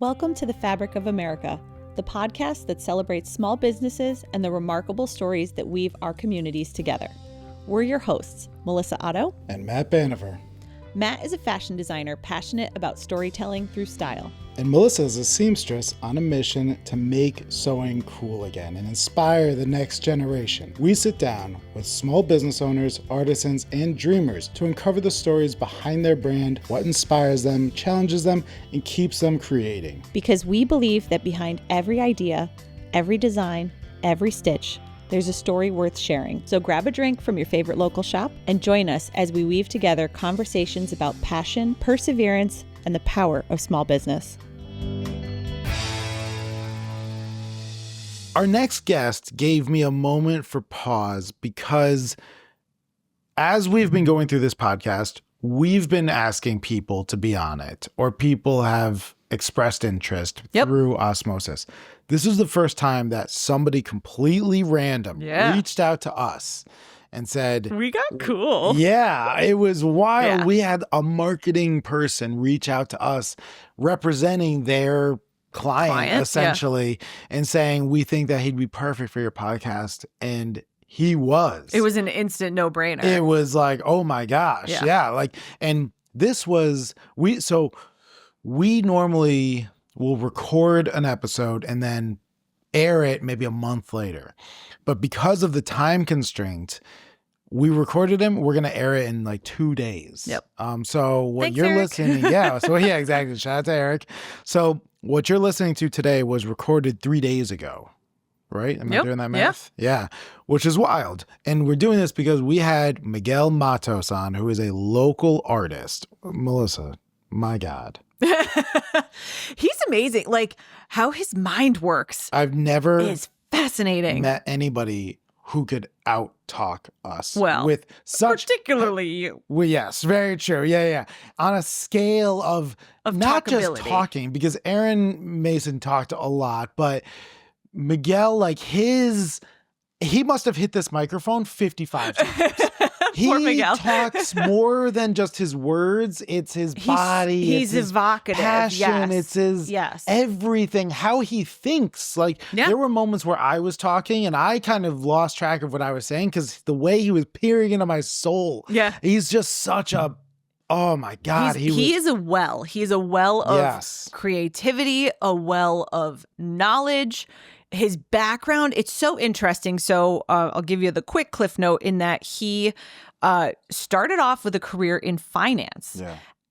Welcome to the Fabric of America, the podcast that celebrates small businesses and the remarkable stories that weave our communities together. We're your hosts, Melissa Otto and Matt Banover. Matt is a fashion designer passionate about storytelling through style. And Melissa is a seamstress on a mission to make sewing cool again and inspire the next generation. We sit down with small business owners, artisans, and dreamers to uncover the stories behind their brand, what inspires them, challenges them, and keeps them creating. Because we believe that behind every idea, every design, every stitch, there's a story worth sharing. So grab a drink from your favorite local shop and join us as we weave together conversations about passion, perseverance, and the power of small business. Our next guest gave me a moment for pause because as we've been going through this podcast, we've been asking people to be on it, or people have expressed interest through osmosis. This is the first time that somebody completely random reached out to us and said, we got cool. Yeah, it was wild. Yeah. We had a marketing person reach out to us representing their client essentially, and saying, we think that he'd be perfect for your podcast. And he was. It was an instant no-brainer. It was like, oh my gosh. Yeah. Like, and this was, we normally will record an episode and then air it maybe a month later. But because of the time constraint, we recorded him. We're going to air it in like 2 days. Yep. So what Thanks, you're Eric. listening, exactly. Shout out to Eric. So what you're listening to today was recorded 3 days ago, right? Am I doing that math? Yeah. Which is wild. And we're doing this because we had Miguel Matos on, who is a local artist. Melissa, my God. He's amazing. Like, how his mind works I've never is fascinating. met anybody who could out-talk us. Well, with such particularly you. Well, yes, very true. Yeah. On a scale of not just talkability. talking, because Aaron Mason talked a lot, but Miguel, like he must have hit this microphone 55 times. Poor He Miguel. talks more than just his words. It's his body. He's it's his evocative. passion. Yes. It's his everything, how he thinks. Like there were moments where I was talking and I kind of lost track of what I was saying because the way he was peering into my soul. Yeah. He's just such a, oh my God. He is a well. He's a well of Yes. creativity, a well of knowledge. His background, it's so interesting. So I'll give you the quick cliff note in that he started off with a career in finance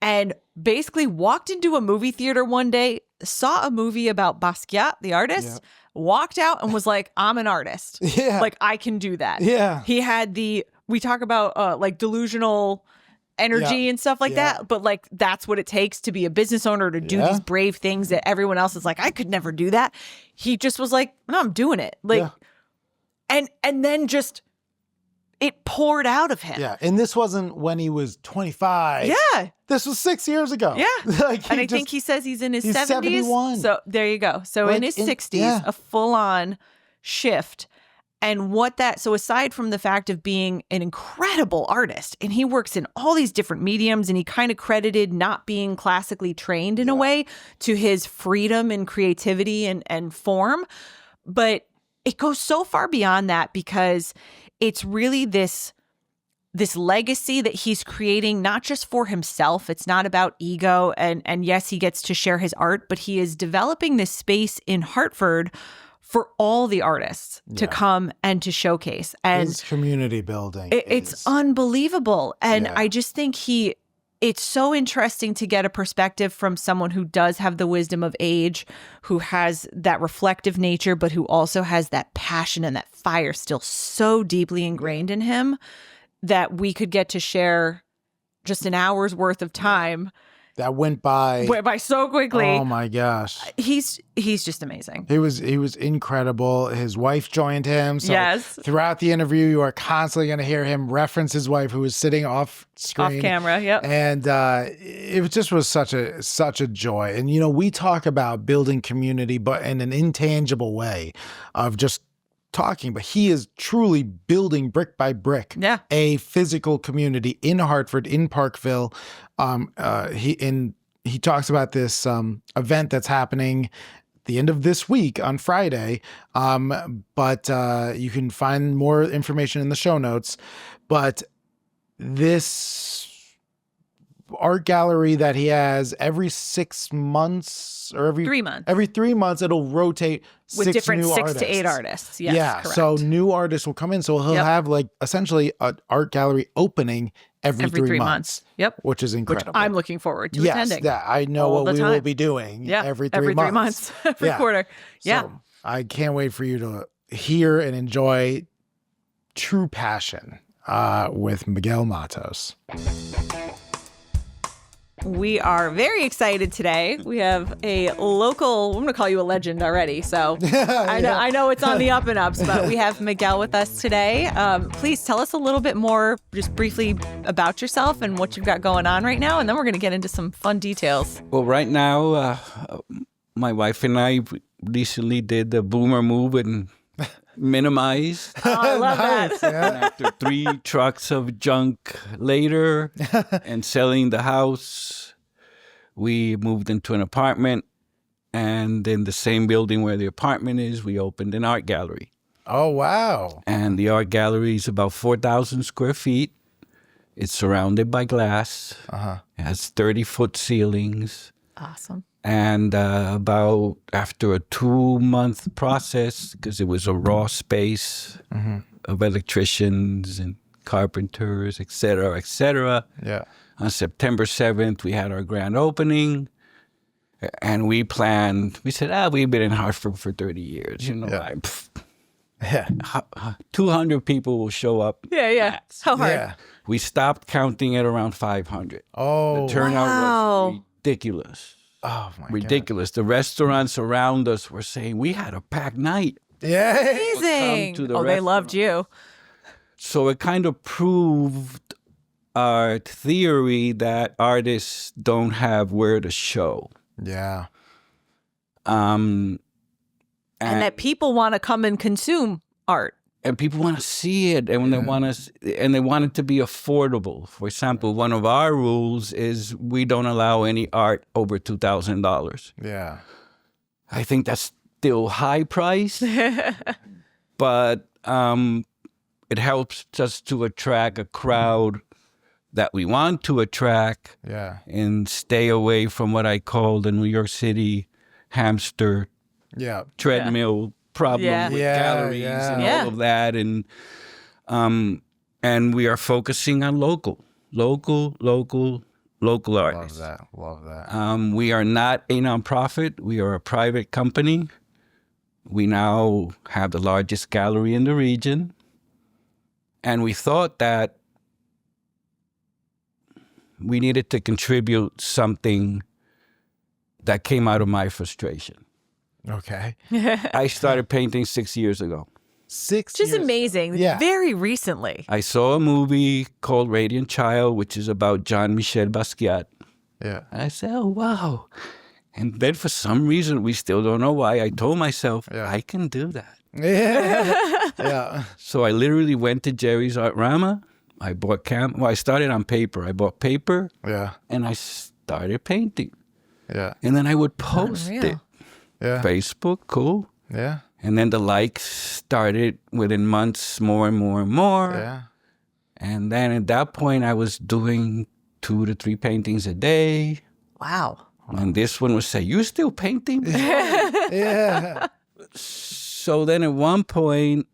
and basically walked into a movie theater one day, saw a movie about Basquiat, the artist, walked out and was like, I'm an artist. Yeah. Like, I can do that. Yeah. He had we talk about like delusional energy and stuff like that, but like that's what it takes to be a business owner, to do these brave things that everyone else is like, I could never do that. He just was like, no, I'm doing it. Like, and then just it poured out of him. Yeah. And this wasn't when he was 25. Yeah. This was 6 years ago. Yeah. Like, And I think he says he's in his 70s. 71. So there you go. So Like in his 60s, a full-on shift. And so aside from the fact of being an incredible artist, and he works in all these different mediums, and he kind of credited not being classically trained in a way to his freedom and creativity and form. But it goes so far beyond that because it's really this legacy that he's creating, not just for himself. It's not about ego. And yes, he gets to share his art, but he is developing this space in Hartford for all the artists to come and to showcase. And his community building. It's unbelievable. And I just think it's so interesting to get a perspective from someone who does have the wisdom of age, who has that reflective nature, but who also has that passion and that fire still so deeply ingrained in him that we could get to share just an hour's worth of time. That went by so quickly. Oh my gosh. He's just amazing. He was incredible. His wife joined him. So throughout the interview, you are constantly going to hear him reference his wife, who was sitting off screen. Off camera, yep. And it just was such a joy. And, we talk about building community, but in an intangible way of just talking, but he is truly building brick by brick a physical community in Hartford, in Parkville. he talks about this event that's happening the end of this week on Friday. But you can find more information in the show notes. But this art gallery that he has every 6 months or every 3 months. Every 3 months, it'll rotate With six different new 6 to 8 artists. artists. Yes, yeah. correct. So new artists will come in. So he'll have like essentially an art gallery opening every 3 months. Yep. Which is incredible. Which I'm looking forward to yes, attending. Yeah, I know all what the we time. will be doing every 3 months. Every quarter. Yeah. So I can't wait for you to hear and enjoy true passion with Miguel Matos. We are very excited today. We have a local, I'm going to call you a legend already. So I know it's on the up and ups, but we have Miguel with us today. Please tell us a little bit more, just briefly, about yourself and what you've got going on right now. And then we're going to get into some fun details. Well, right now, my wife and I recently did the boomer move and minimized. Oh, I love Nice, that. yeah. And after 3 trucks of junk later and selling the house, we moved into an apartment. And in the same building where the apartment is, we opened an art gallery. Oh, wow. And the art gallery is about 4,000 square feet. It's surrounded by glass. It has 30-foot ceilings. Awesome. And about after a 2-month process, because it was a raw space of electricians and carpenters, et cetera, Yeah. on September 7th, we had our grand opening. And we said, we've been in Hartford for 30 years. You know, Yeah. 200 people will show up. Yeah. How hard? Yeah. We stopped counting at around 500. Oh, The turnout Wow. was ridiculous. oh my God. Ridiculous. The restaurants around us were saying, we had a packed night. Yeah. Amazing. to the Oh, they loved you. So it kind of proved our theory that artists don't have where to show. Yeah. And that people want to come and consume art. And people want to see it, and they want it to be affordable. For example, one of our rules is we don't allow any art over $2,000. Yeah. I think that's still high price, but it helps us to attract a crowd that we want to attract, Yeah. and stay away from what I call the New York City hamster Yeah. treadmill problem Yeah. with Yeah, galleries yeah. and Yeah. all of that, and we are focusing on local Love artists. that. Love that. We are not a nonprofit. We are a private company. We now have the largest gallery in the region, and we thought that we needed to contribute something that came out of my frustration. Okay. I started painting 6 years ago. 6 Which is years. amazing. Yeah. Very recently. I saw a movie called Radiant Child, which is about Jean-Michel Basquiat. Yeah. And I said, oh, wow. And then for some reason, we still don't know why, I told myself, Yeah. I can do that. Yeah. Yeah. So I literally went to Jerry's Art Rama. I bought I started on paper. I bought paper, Yeah. and I started painting. Yeah. And then I would post Unreal. it. Yeah. Facebook, cool. Yeah. And then the likes started within months, more and more and more. Yeah. And then at that point, I was doing 2 to 3 paintings a day. Wow. And this one would say, you still painting? Yeah. So then at one point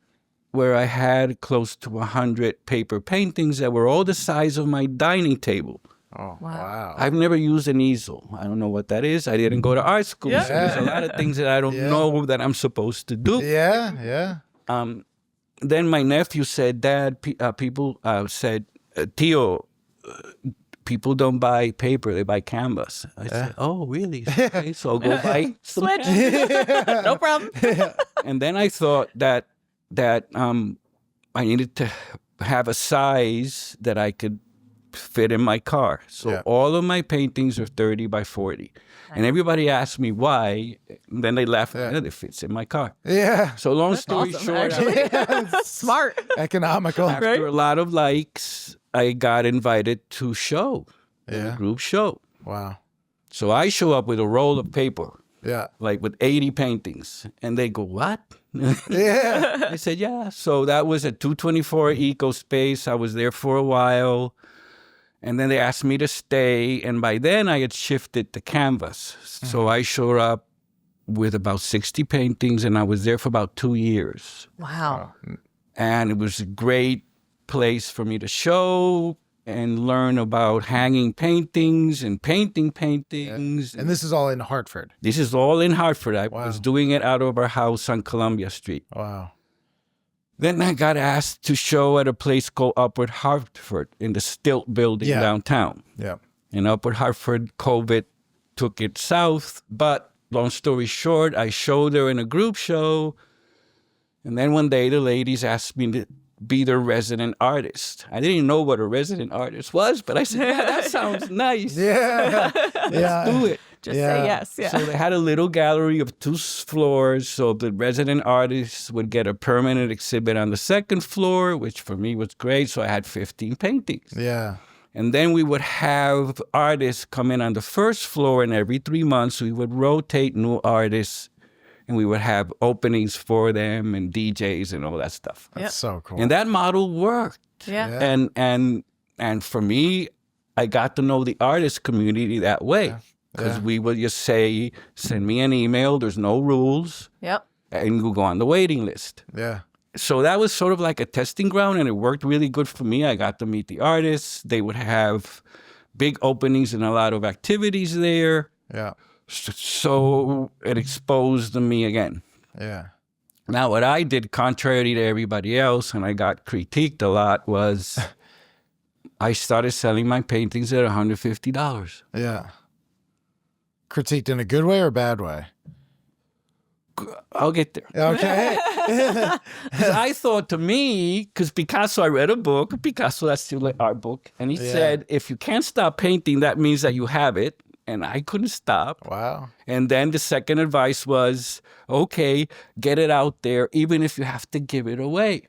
where I had close to 100 paper paintings that were all the size of my dining table. Oh, Wow. wow. I've never used an easel. I don't know what that is. I didn't go to art school. Yeah. So there's a lot of things that I don't know that I'm supposed to do. Yeah. Yeah. Then my nephew said, Dad, people said, Tio, people don't buy paper, they buy canvas. I said, oh, really? Okay, so I'll go buy some. Switch. No problem. And then I thought that I needed to have a size that I could fit in my car. So Yeah. all of my paintings are 30 by 40. And everybody asked me why. And then they laughed. Yeah. It fits in my car. Yeah. So long story awesome, short, actually. Smart. Economical. after a lot of likes, I got invited to show, Yeah. a group show. Wow. So I show up with a roll of paper, Yeah. like with 80 paintings. And they go, what? Yeah. I said, yeah. So that was a 224 Eco Space. I was there for a while. And then they asked me to stay. And by then I had shifted to canvas. So I showed up with about 60 paintings, and I was there for about 2 years. Wow. And it was a great place for me to show and learn about hanging paintings and painting paintings. And this is all in Hartford. This is all in Hartford. I Wow. was doing it out of our house on Columbia Street. Wow. Then I got asked to show at a place called Upward Hartford in the Stilt building Yeah. downtown. Yeah. In Upward Hartford, COVID took it south. But long story short, I showed there in a group show. And then one day the ladies asked me to be their resident artist. I didn't know what a resident artist was, but I said, yeah, that sounds nice. Yeah. Let's do it. Just Yeah. say yes. Yeah. So they had a little gallery of 2 floors. So the resident artists would get a permanent exhibit on the 2nd floor, which for me was great. So I had 15 paintings. Yeah. And then we would have artists come in on the 1st floor, and every 3 months we would rotate new artists, and we would have openings for them and DJs and all that stuff. That's so cool. And that model worked. Yeah. Yeah. And for me, I got to know the artist community that way. Because we would just say, send me an email, there's no rules, Yep. and you go on the waiting list. Yeah. So that was sort of like a testing ground, and it worked really good for me. I got to meet the artists. They would have big openings and a lot of activities there. Yeah. So it exposed me again. Yeah. Now, what I did, contrary to everybody else, and I got critiqued a lot, was I started selling my paintings at $150. Yeah. Critiqued in a good way or bad way? I'll get there. Okay. 'Cause I thought, to me, because Picasso, I read a book, Picasso, that's still an art book, and he said, if you can't stop painting, that means that you have it. And I couldn't stop. Wow. And then the second advice was, okay, get it out there, even if you have to give it away.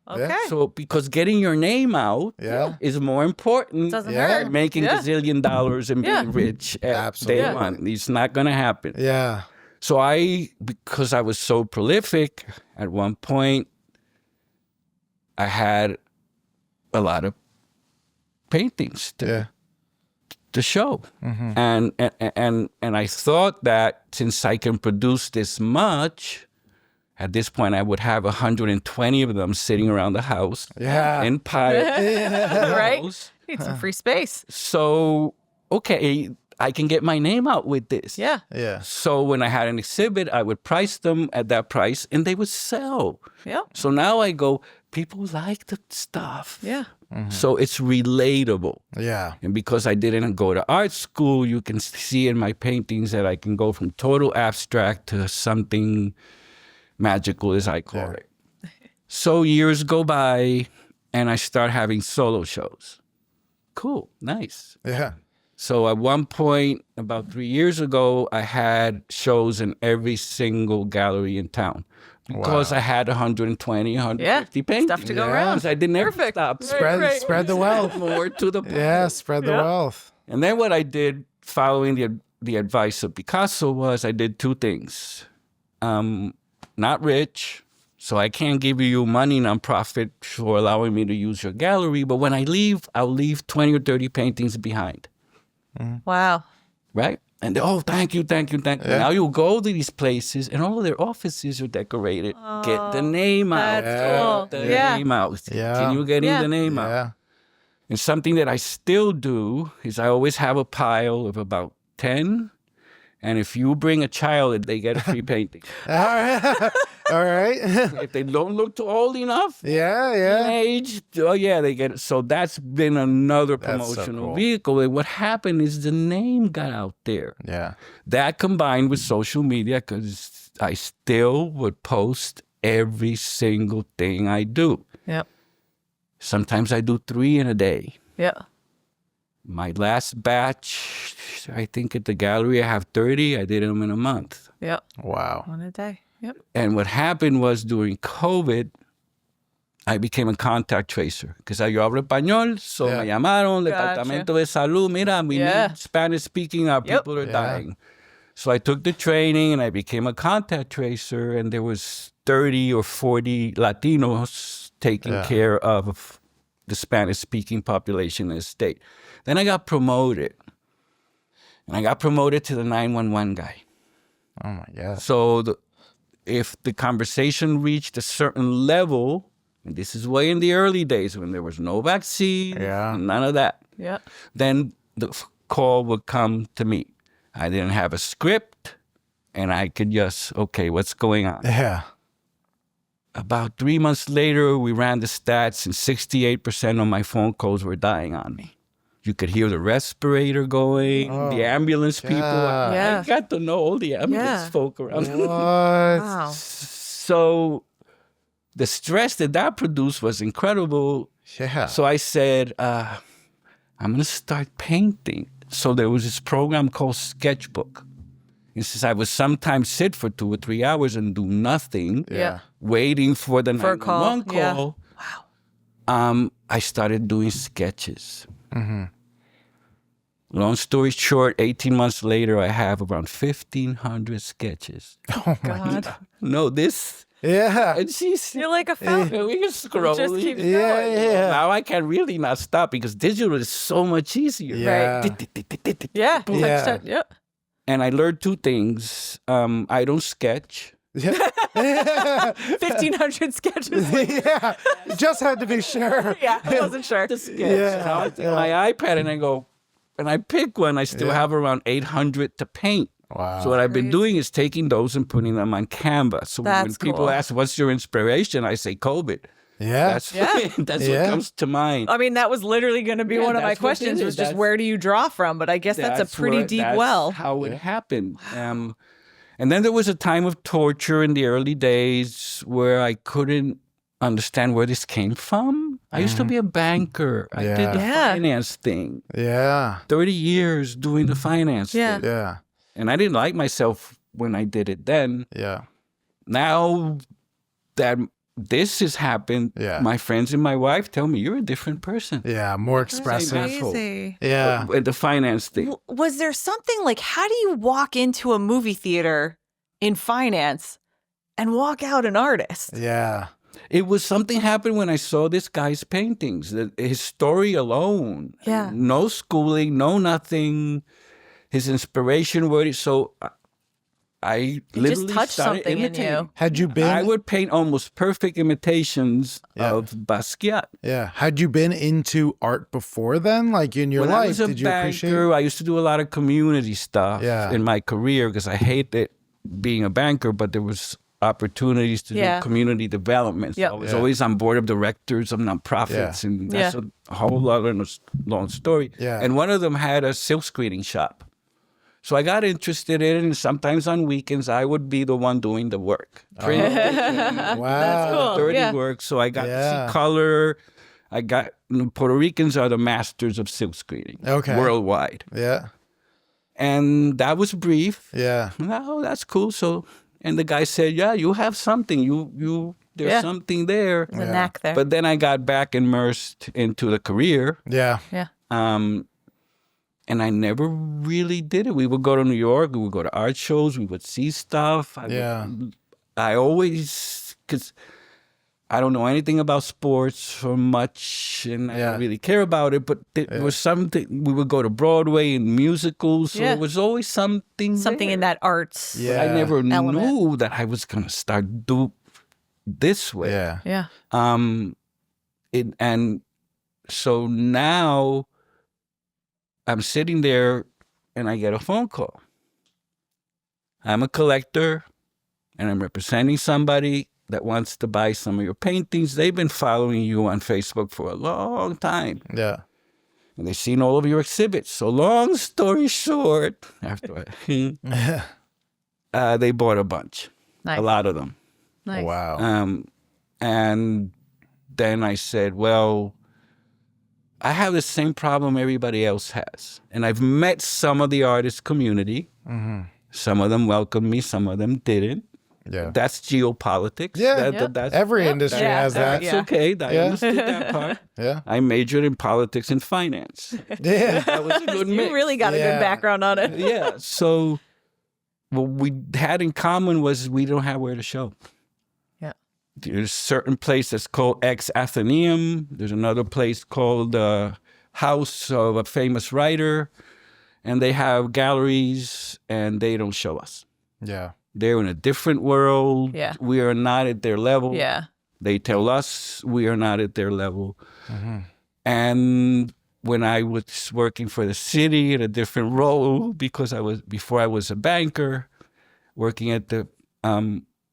Okay. So, because getting your name out Yeah. is more important Doesn't Yeah. hurt. than making Yeah. gazillion dollars and being Yeah. rich at Absolutely. day one. It's not going to happen. Yeah. So because I was so prolific, at one point, I had a lot of paintings to show. And I thought that since I can produce this much, at this point I would have 120 of them sitting around the house Yeah. in piles. Right? Need some free space. So, okay, I can get my name out with this. Yeah. Yeah. So when I had an exhibit, I would price them at that price and they would sell. Yep. So now I go, people like the stuff. Yeah. So it's relatable. Yeah. And because I didn't go to art school, you can see in my paintings that I can go from total abstract to something magical, as I call it. So years go by and I start having solo shows. Cool. Nice. Yeah. So at one point, about 3 years ago, I had shows in every single gallery in town because I had 120, 150 paintings. Stuff to go Yeah. around. I didn't ever Perfect. stop. Spread the wealth. More to the point. Yeah. Spread the wealth. And then what I did, following the advice of Picasso, was I did 2 things. Not rich, so I can't give you money nonprofit for allowing me to use your gallery. But when I leave, I'll leave 20 or 30 paintings behind. Wow. Right? And thank you. Now you go to these places and all of their offices are decorated. Get the name out. That's cool. Get the Yeah. name out. Yeah. Can you get Yeah. the name out? Yeah. And something that I still do is I always have a pile of about 10. And if you bring a child, they get a free painting. All right. All right. If they don't look too old enough, Yeah. age, they get it. So that's been another That's so promotional cool. vehicle. And what happened is the name got out there. Yeah. That combined with social media, because I still would post every single thing I do. Yep. Sometimes I do 3 in a day. Yeah. My last batch, I think at the gallery I have 30. I did them in a month. Yep. Wow. One a day. Yep. And what happened was during COVID, I became a contact tracer because yo hablo español, so me llamaron, Departamento de Salud, mira, we need Spanish-speaking, our people are dying. So I took the training and I became a contact tracer, and there was 30 or 40 Latinos taking care of the Spanish-speaking population in the state. Then I got promoted, and I got promoted to the 911 guy. Oh, my God. So if the conversation reached a certain level, and this is way in the early days when there was no vaccine, none of that, then the call would come to me. I didn't have a script, and I could just, okay, what's going on? Yeah. About 3 months later, we ran the stats, and 68% of my phone calls were dying on me. You could hear the respirator going, the ambulance people. I got to know all the ambulance folk around. What? Wow. So the stress that produced was incredible. Yeah. So I said, I'm going to start painting. So there was this program called Sketchbook. And since I would sometimes sit for 2 or 3 hours and do nothing, waiting for the 911 call, I started doing sketches. Mm-hmm. Long story short, 18 months later, I have around 1,500 sketches. Oh, my God. No, this... Yeah. And she's... You're like a fountain. We can scroll. Just keep going. Yeah. Now I can really not stop because digital is so much easier. Yeah. Yeah. And I learned 2 things. I don't sketch. Yeah. 1,500 sketches. Yeah. Just had to be sure. Yeah, I wasn't sure. Yeah. I take my iPad and I go, and I pick one. I still have around 800 to paint. Wow. So what I've been doing is taking those and putting them on Canva. So when people cool. ask, what's your inspiration? I say COVID. Yeah. That's what comes to mind. I mean, that was literally going to be one of my that's what questions it was is. just where do you draw from? But I guess that's a pretty deep that's well. how it happened. And then there was a time of torture in the early days where I couldn't understand where this came from. I used to be a banker. I did the finance thing. Yeah. 30 years doing the finance thing. Yeah. And I didn't like myself when I did it then. Yeah. Now that this has happened, my friends and my wife tell me, you're a different person. Yeah. More expressive. Crazy. Yeah. The finance thing. Was there something like, how do you walk into a movie theater in finance and walk out an artist? Yeah. It was something happened when I saw this guy's paintings. His story alone. Yeah. No schooling, no nothing. His inspiration word. So I literally just touched started something imitating. in you. Had you been? I would paint almost perfect imitations of Basquiat. Yeah. Had you been into art before then? Like in your When life, I was a did you appreciate banker, it? I used to do a lot of community stuff in my career because I hated being a banker, but there was opportunities to do community development. So I was always on board of directors of nonprofits, and that's a whole other long story. Yeah. And one of them had a silk screening shop. So I got interested in it, and sometimes on weekends, I would be the one doing the work. Wow. That's cool. Dirty work. So I got to see color. Puerto Ricans are the masters of silk screening worldwide. Yeah. And that was brief. Yeah. Oh, that's cool. So, and the guy said, yeah, you have something. There's something there. There's a knack there. But then I got back immersed into the career. Yeah. Yeah. And I never really did it. We would go to New York. We would go to art shows. We would see stuff. I always, because I don't know anything about sports or much, and I don't really care about it. But there was something. We would go to Broadway and musicals. So there was always something there. In that arts. Yeah. I never element. knew that I was going to start do this way. Yeah. Yeah. And so now I'm sitting there and I get a phone call. I'm a collector and I'm representing somebody that wants to buy some of your paintings. They've been following you on Facebook for a long time. Yeah. And they've seen all of your exhibits. So long story short, after they bought a bunch. Nice. A lot of them. Nice. Wow. And then I said, well, I have the same problem everybody else has. And I've met some of the artist community. Mm-hmm. Some of them welcomed me, some of them didn't. Yeah. That's geopolitics. Yeah. That's Every industry Yeah. has that. That's okay. I understood that part. Yeah. I majored in politics and finance. Yeah. That was a good You mix. really got a Yeah. good background on it. Yeah. So what we had in common was we don't have where to show. Yeah. There's a certain place that's called Ex Athenaeum. There's another place called House of a Famous Writer. And they have galleries and they don't show us. Yeah. They're in a different world. Yeah. We are not at their level. Yeah. They tell us we are not at their level. Mm-hmm. And when I was working for the city in a different role, because before I was a banker, working at the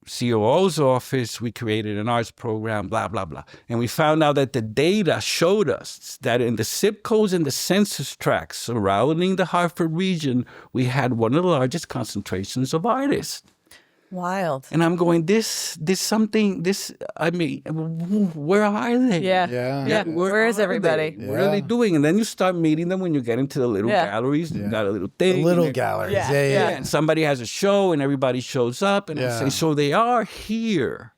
COO's office, we created an arts program, blah, blah, blah. And we found out that the data showed us that in the zip codes and the census tracts surrounding the Hartford region, we had one of the largest concentrations of artists. Wild. And I'm going, where are they? Yeah. Where is are everybody? they? What are they doing? And then you start meeting them when you get into the little galleries. You got a little thing. Little galleries. Yeah. Yeah. And somebody has a show and everybody shows up. And I say, so they are here.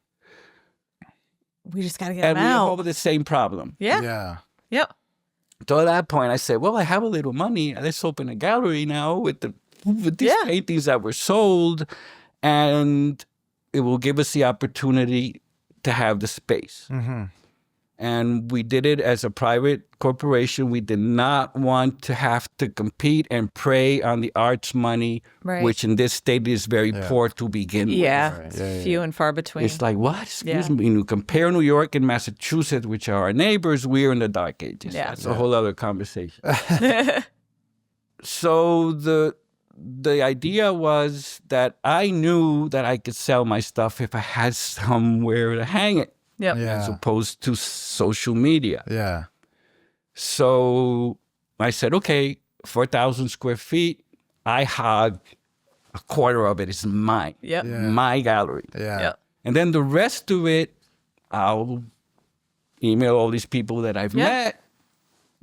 We just got to get And them we out. all have the same problem. Yeah. Yeah. Yep. So at that point, I said, well, I have a little money. Let's open a gallery now with these paintings that were sold. And it will give us the opportunity to have the space. Mm-hmm. And we did it as a private corporation. We did not want to have to compete and prey on the arts money, Right. which in this state is very poor to begin with. Yeah. Right. It's few and far between. It's like, what? Excuse Yeah. me. When you compare New York and Massachusetts, which are our neighbors, we're in the dark ages. Yeah. That's a whole other conversation. So the idea was that I knew that I could sell my stuff if I had somewhere to hang it, Yep. as opposed to social media. Yeah. So I said, okay, 4,000 square feet, I have a quarter of it is mine, Yep. Yeah. my gallery. Yeah. Yep. And then the rest of it, I'll email all these people that I've met.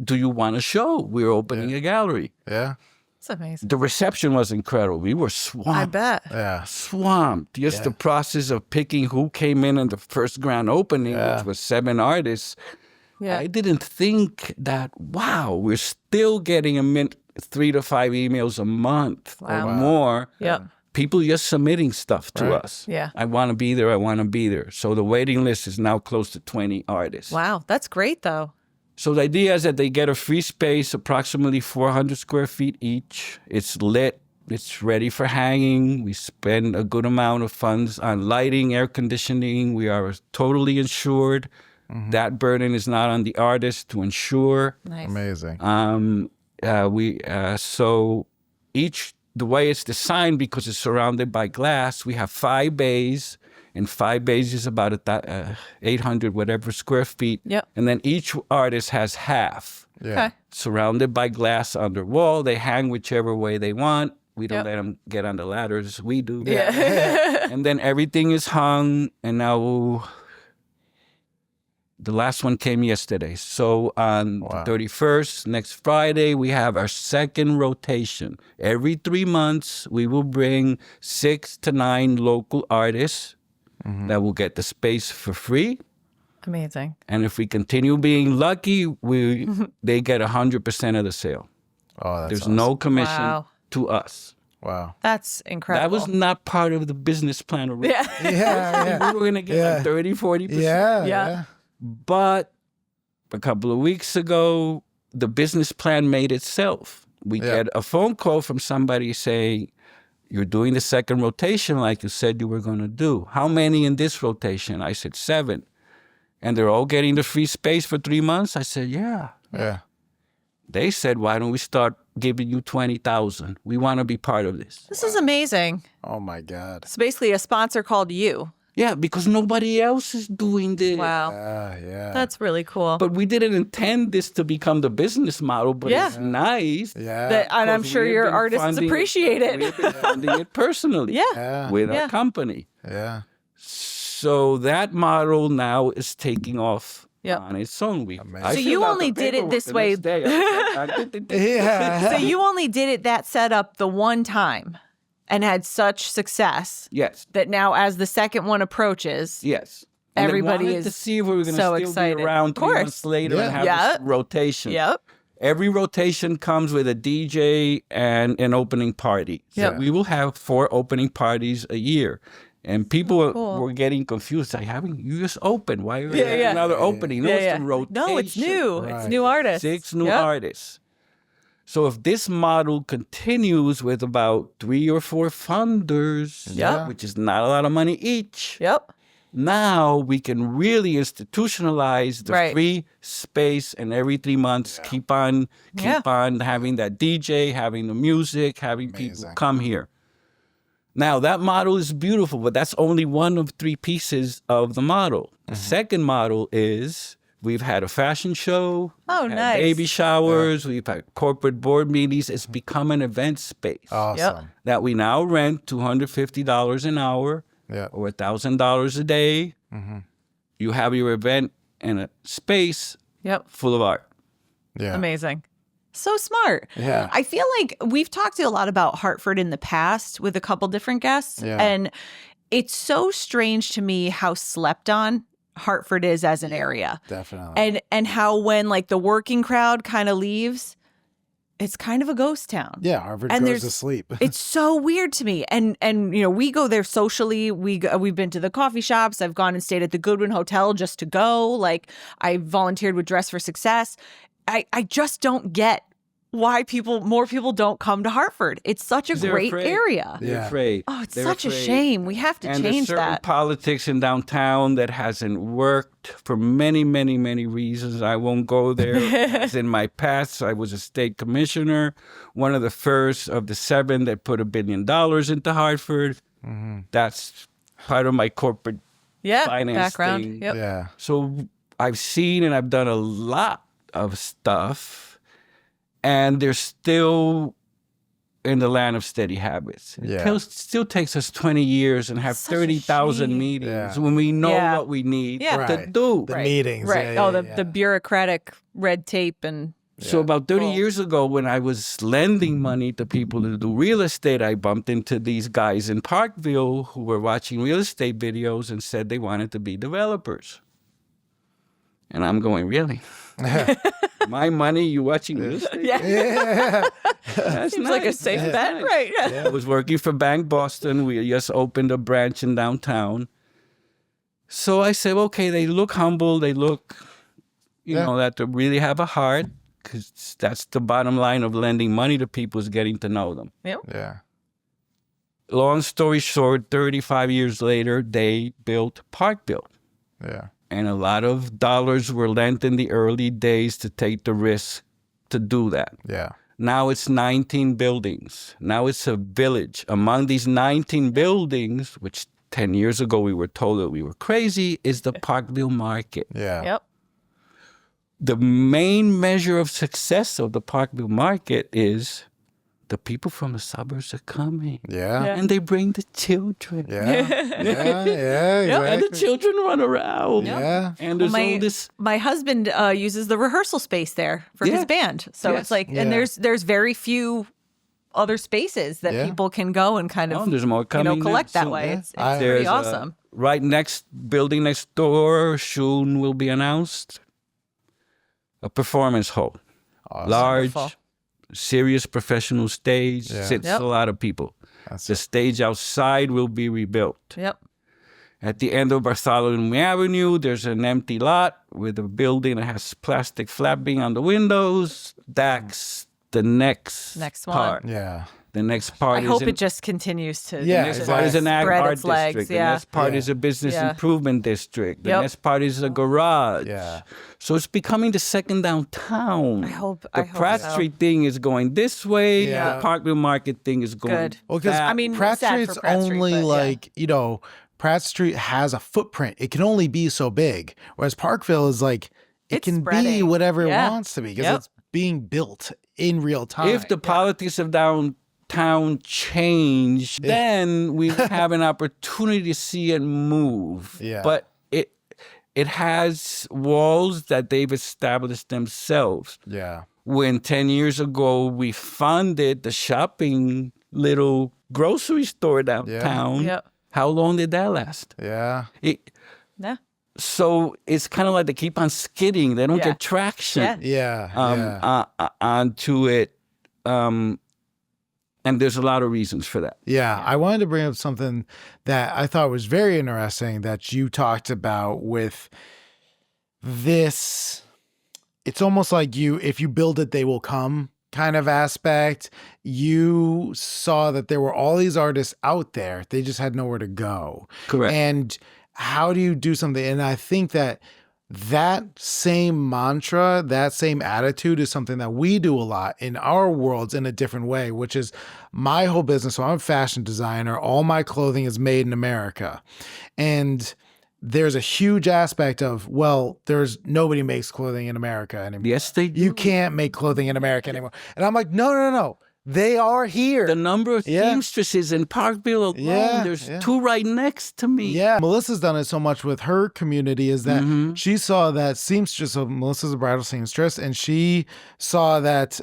Do you want to show? We're opening a gallery. Yeah. It's amazing. The reception was incredible. We were swamped. I bet. Yeah. Swamped. Just the process of picking who came in the first grand opening, which was 7 artists. Yeah. I didn't think that, wow, we're still getting 3 to 5 emails a month or more. Yep. People just submitting stuff to us. Yeah. I want to be there. I want to be there. So the waiting list is now close to 20 artists. Wow. That's great, though. So the idea is that they get a free space, approximately 400 square feet each. It's lit. It's ready for hanging. We spend a good amount of funds on lighting, air conditioning. We are totally insured. That burden is not on the artist to insure. Nice. Amazing. So the way it's designed, because it's surrounded by glass, we have 5 bays. And 5 bays is about 800 whatever square feet. Yep. And then each artist has half. Yeah. Okay. Surrounded by glass under wall. They hang whichever way they want. We don't Yep. let them get on the ladders. We do. Yeah. And then everything is hung. And now the last one came yesterday. So on the 31st, next Friday, we have our second rotation. Every 3 months, we will bring 6 to 9 local artists that will get the space for free. Amazing. And if we continue being lucky, they get 100% of the sale. Oh, that's There's awesome. no commission Wow. to us. Wow. That's incredible. That was not part of the business plan originally. Yeah. Yeah. We were going to get like 30, 40%. Yeah. Yeah. But a couple of weeks ago, the business plan made itself. We get a phone call from somebody saying, you're doing the second rotation like you said you were going to do. How many in this rotation? I said 7. And they're all getting the free space for 3 months? I said, yeah. Yeah. They said, why don't we start giving you 20,000? We want to be part of this. This is amazing. Oh my God. So basically, a sponsor called you. Yeah, because nobody else is doing this. Wow. Yeah. That's really cool. But we didn't intend this to become the business model, but it's nice. Yeah. And I'm Because sure we have your been artists funding appreciate it. We've been funding it personally Yeah. with Yeah. our company. Yeah. So that model now is taking off Yep. on its own. Amazing. So you only did it this way. Yeah. So you only did it that setup the one time. and had such success Yes. that now as the second one approaches, Yes. And everybody they wanted is to see if we were going to so still excited. be around Of 3 course. months later and have Yeah. this rotation. Yep. Every rotation comes with a DJ and an opening party. Yep. So we will have 4 opening parties a year. And people cool. were getting confused. Like, you just opened. Why are we Yeah, having yeah. another opening? No, it's a rotation. No, it's new. Right. It's new artists. 6 new Yep. artists. So if this model continues with about 3 or 4 funders, Yep. which is not a lot of money each, Yep. now we can really institutionalize the Right. free space, and every 3 months keep on having that DJ, having the music, having people come here. Now that model is beautiful, but that's only one of 3 pieces of the model. The second model is we've had a fashion show, Oh, we've had nice. baby showers, we've had corporate board meetings. It's become an event space Awesome. that we now rent $250 an hour Yeah. or $1,000 a day. You have your event in a space Yep. full of art. Yeah. Amazing. So smart. Yeah. I feel like we've talked a lot about Hartford in the past with a couple different guests. Yeah. And it's so strange to me how slept on Hartford is as an area. Definitely. And how when like the working crowd kind of leaves, it's kind of a ghost town. Yeah, Harvard And goes there's- to sleep. It's so weird to me. And you know, we go there socially. We've been to the coffee shops. I've gone and stayed at the Goodwin Hotel just to go. Like I volunteered with Dress for Success. I just don't get why more people don't come to Hartford. It's such a They're great afraid. area. They're Yeah. afraid. Oh, it's They're such a afraid. shame. We have to And change there's certain that. politics in downtown that hasn't worked for many, many, many reasons. I won't go there. It's in my past, I was a state commissioner, one of the first of the 7 that put $1 billion into Hartford. That's part of my corporate Yeah, finance background. thing. Yep. Yeah. So I've seen and I've done a lot of stuff, and they're still in the land of steady habits. Yeah. It still takes us 20 years and have Such a 30,000 shame. meetings Yeah. when we know Yeah. what we need Yeah. to Right. do. The meetings. Right. Yeah, Oh, yeah, the bureaucratic red tape and So about 30 Cool. years ago, when I was lending money to people to do real estate, I bumped into these guys in Parkville who were watching real estate videos and said they wanted to be developers. And I'm going, really? My money, you watching real estate? yeah, That's seems like a nice. safe That's bet, nice. right? I was working for Bank Boston. We just opened a branch in downtown. So I said, okay, they look humble. They look, you know, that they really have a heart, because that's the bottom line of lending money to people, is getting to know them. Yeah. Long story short, 35 years later, they built Parkville. Yeah. And a lot of dollars were lent in the early days to take the risk to do that. Yeah. Now it's 19 buildings. Now it's a village. Among these 19 buildings, which 10 years ago we were told that we were crazy, is the Parkville Market. Yeah. Yep. The main measure of success of the Parkville Market is the people from the suburbs are coming. Yeah. Yeah. And they bring the children. Yeah. Yeah. Yeah. And the Exactly. children run around. Yeah. And there's all my this. my husband uses the rehearsal space there for Yeah. his band. So Yes. it's like, Yeah. and there's very few other spaces that Yeah. people can go and kind of There's more coming. collect that soon. way. Yeah. It's I- pretty There's awesome. right next building next door, soon will be announced a performance hall. Large, Wonderful. serious professional stage, Yeah. sits Yep. a lot of people. That's The stage outside will be rebuilt. Yep. At the end of Bartholomew Avenue, there's an empty lot with a building that has plastic flapping on the windows. That's the next Next one. part. Yeah. The next part I is hope in- it just continues to. Yeah, The next to part is an ag spread art its legs. district. The Yeah. next part Yeah. is a business Yeah. improvement district. The Yep. next part is a garage. Yeah. So it's becoming the second downtown. I hope The Pratt so. Street thing is going this way. Yeah. The Parkville Market thing is going Good. Well, because that I mean, Pratt sad for Street's Pratt Street, only but, yeah. like, you know, Pratt Street has a footprint. It can only be so big. Whereas Parkville is like, it It's can be spreading. whatever Yeah. it wants to be because Yep. it's being built in real time. If the politics of downtown change, then we have an opportunity to see it move. Yeah. But it has walls that they've established themselves. Yeah. When 10 years ago we funded the shopping little grocery store downtown. Yep. How long did that last? Yeah. Yeah. So it's kind of like they keep on skidding. They don't Yeah. get traction Yeah. onto it. And there's a lot of reasons for that. Yeah, I wanted to bring up something that I thought was very interesting that you talked about with this. It's almost like if you build it, they will come kind of aspect. You saw that there were all these artists out there. They just had nowhere to go. Correct. And how do you do something? And I think that same mantra, that same attitude is something that we do a lot in our worlds in a different way, which is my whole business. So I'm a fashion designer. All my clothing is made in America. And there's a huge aspect of, well, nobody makes clothing in America anymore. Yes, they do. You can't make clothing in America anymore. And I'm like, no. They are here. The number of seamstresses in Parkville alone, there's 2 right next to me. Yeah. Melissa's done it so much with her community is that she saw that seamstress, so Melissa's a bridal seamstress, and she saw that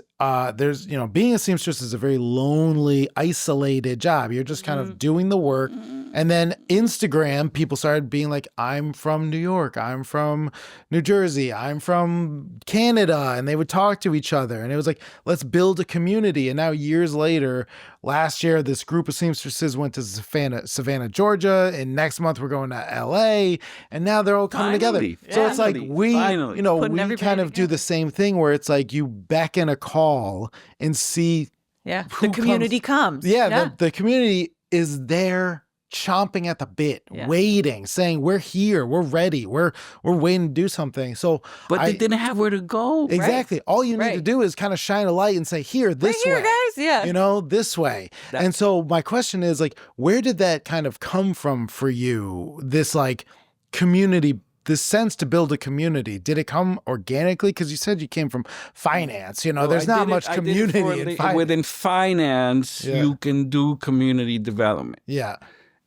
there's, being a seamstress is a very lonely, isolated job. You're just kind of doing the work. And then Instagram, people started being like, I'm from New York. I'm from New Jersey. I'm from Canada. And they would talk to each other. And it was like, let's build a community. And now years later, last year, this group of seamstresses went to Savannah, Georgia. And next month, we're going to LA. And now they're all coming together. So it's like we kind of do the same thing where it's like you beckon a call and see. Yeah. The community comes. Yeah. The community is there, chomping at the bit, waiting, saying, we're here, we're ready, we're waiting to do something. So but they didn't have where to go. Exactly. Right? All you need to do is kind of shine a light and say, here, this way. Guys. Yeah. This way. And so my question is like, where did that kind of come from for you? This like community, this sense to build a community, did it come organically? Because you said you came from finance. There's not much community in finance. Within finance, you can do community development. Yeah.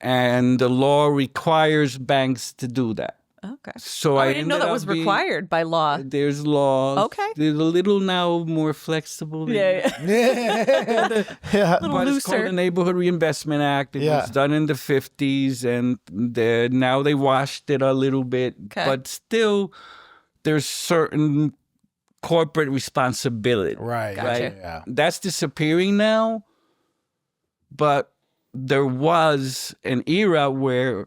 And the law requires banks to do that. Okay. So I didn't know that was required by law. There's laws. Okay. They're a little now more flexible. Yeah. But it's called the Neighborhood Reinvestment Act. It was done in the 50s, and now they washed it a little bit. Okay. But still, there's certain corporate responsibility. Right. Gotcha. Yeah. That's disappearing now. But there was an era where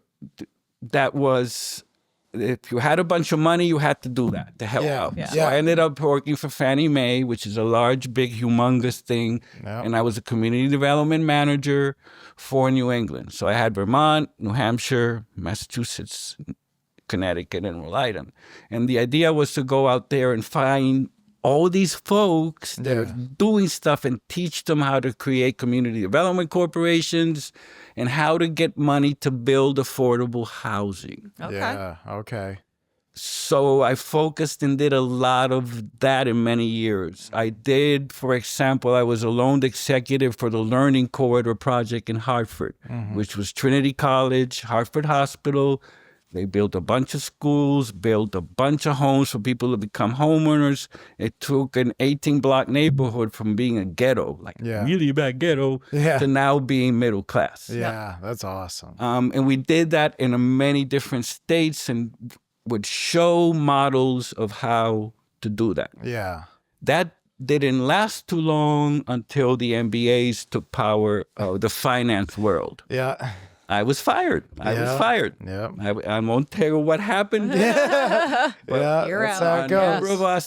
that was, if you had a bunch of money, you had to do that to help out. Yeah. So I ended up working for Fannie Mae, which is a large, big, humongous thing. Yep. And I was a community development manager for New England. So I had Vermont, New Hampshire, Massachusetts, Connecticut, and Rhode Island. And the idea was to go out there and find all these folks that are doing stuff and teach them how to create community development corporations and how to get money to build affordable housing. Okay. Yeah, okay. So I focused and did a lot of that in many years. I did, for example, I was a loan executive for the Learning Corridor project in Hartford, which was Trinity College, Hartford Hospital. They built a bunch of schools, built a bunch of homes for people to become homeowners. It took an 18-block neighborhood from being a ghetto, really bad ghetto, to now being middle class. Yeah, that's awesome. And we did that in many different states and would show models of how to do that. Yeah. That didn't last too long until the MBAs took power of the finance world. Yeah. I was fired. I was fired. Yeah. I won't tell you what happened. But you're that's out. how it goes. Number of us,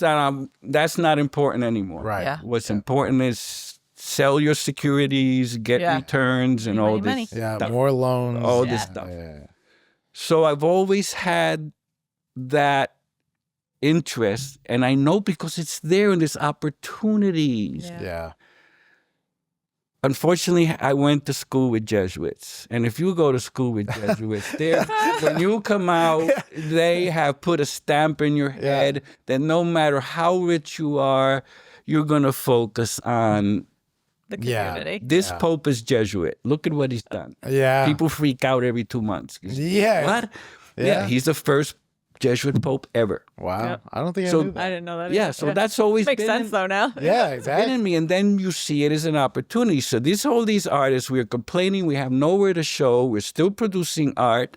that's not important anymore. Right. Yeah. What's important is sell your securities, get returns, and all this stuff. More loans. All this stuff. Yeah. So I've always had that interest, and I know because it's there and there's opportunities. Yeah. Unfortunately, I went to school with Jesuits. And if you go to school with Jesuits, when you come out, they have put a stamp in your head that no matter how rich you are, you're going to focus on the community. This Pope is Jesuit. Look at what he's done. Yeah. People freak out every 2 months. Yeah. What? Yeah, he's the first Jesuit Pope ever. Wow. Yep. I don't think I So- knew that. I didn't know that. Yeah, either. so that's always Makes been sense though now. Yeah, been exactly. in me. And then you see it as an opportunity. So all these artists, we're complaining we have nowhere to show. We're still producing art.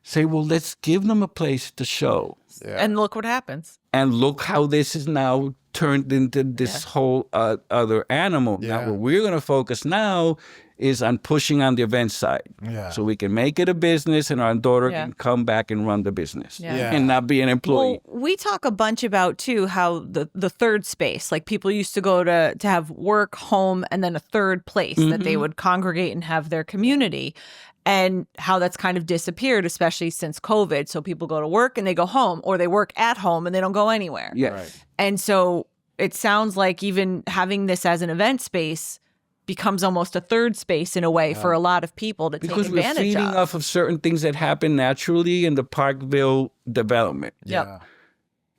Say, well, let's give them a place to show. Yeah. And look what happens. And look how this is now turned into this whole other animal. Yeah. Now, what we're going to focus now is on pushing on the event side. Yeah. So we can make it a business and our daughter Yeah. can come back and run the business Yeah. and not be an employee. Well, we talk a bunch about too how the third space, like people used to go to have work, home, and then a third place that they would congregate and have their community, and how that's kind of disappeared, especially since COVID. So people go to work and they go home, or they work at home and they don't go anywhere. Yes. Right. And so it sounds like even having this as an event space becomes almost a third space in a way for a lot of people to Because take we're advantage feeding of. off of certain things that happen naturally in the Parkville development. Yep. Yeah.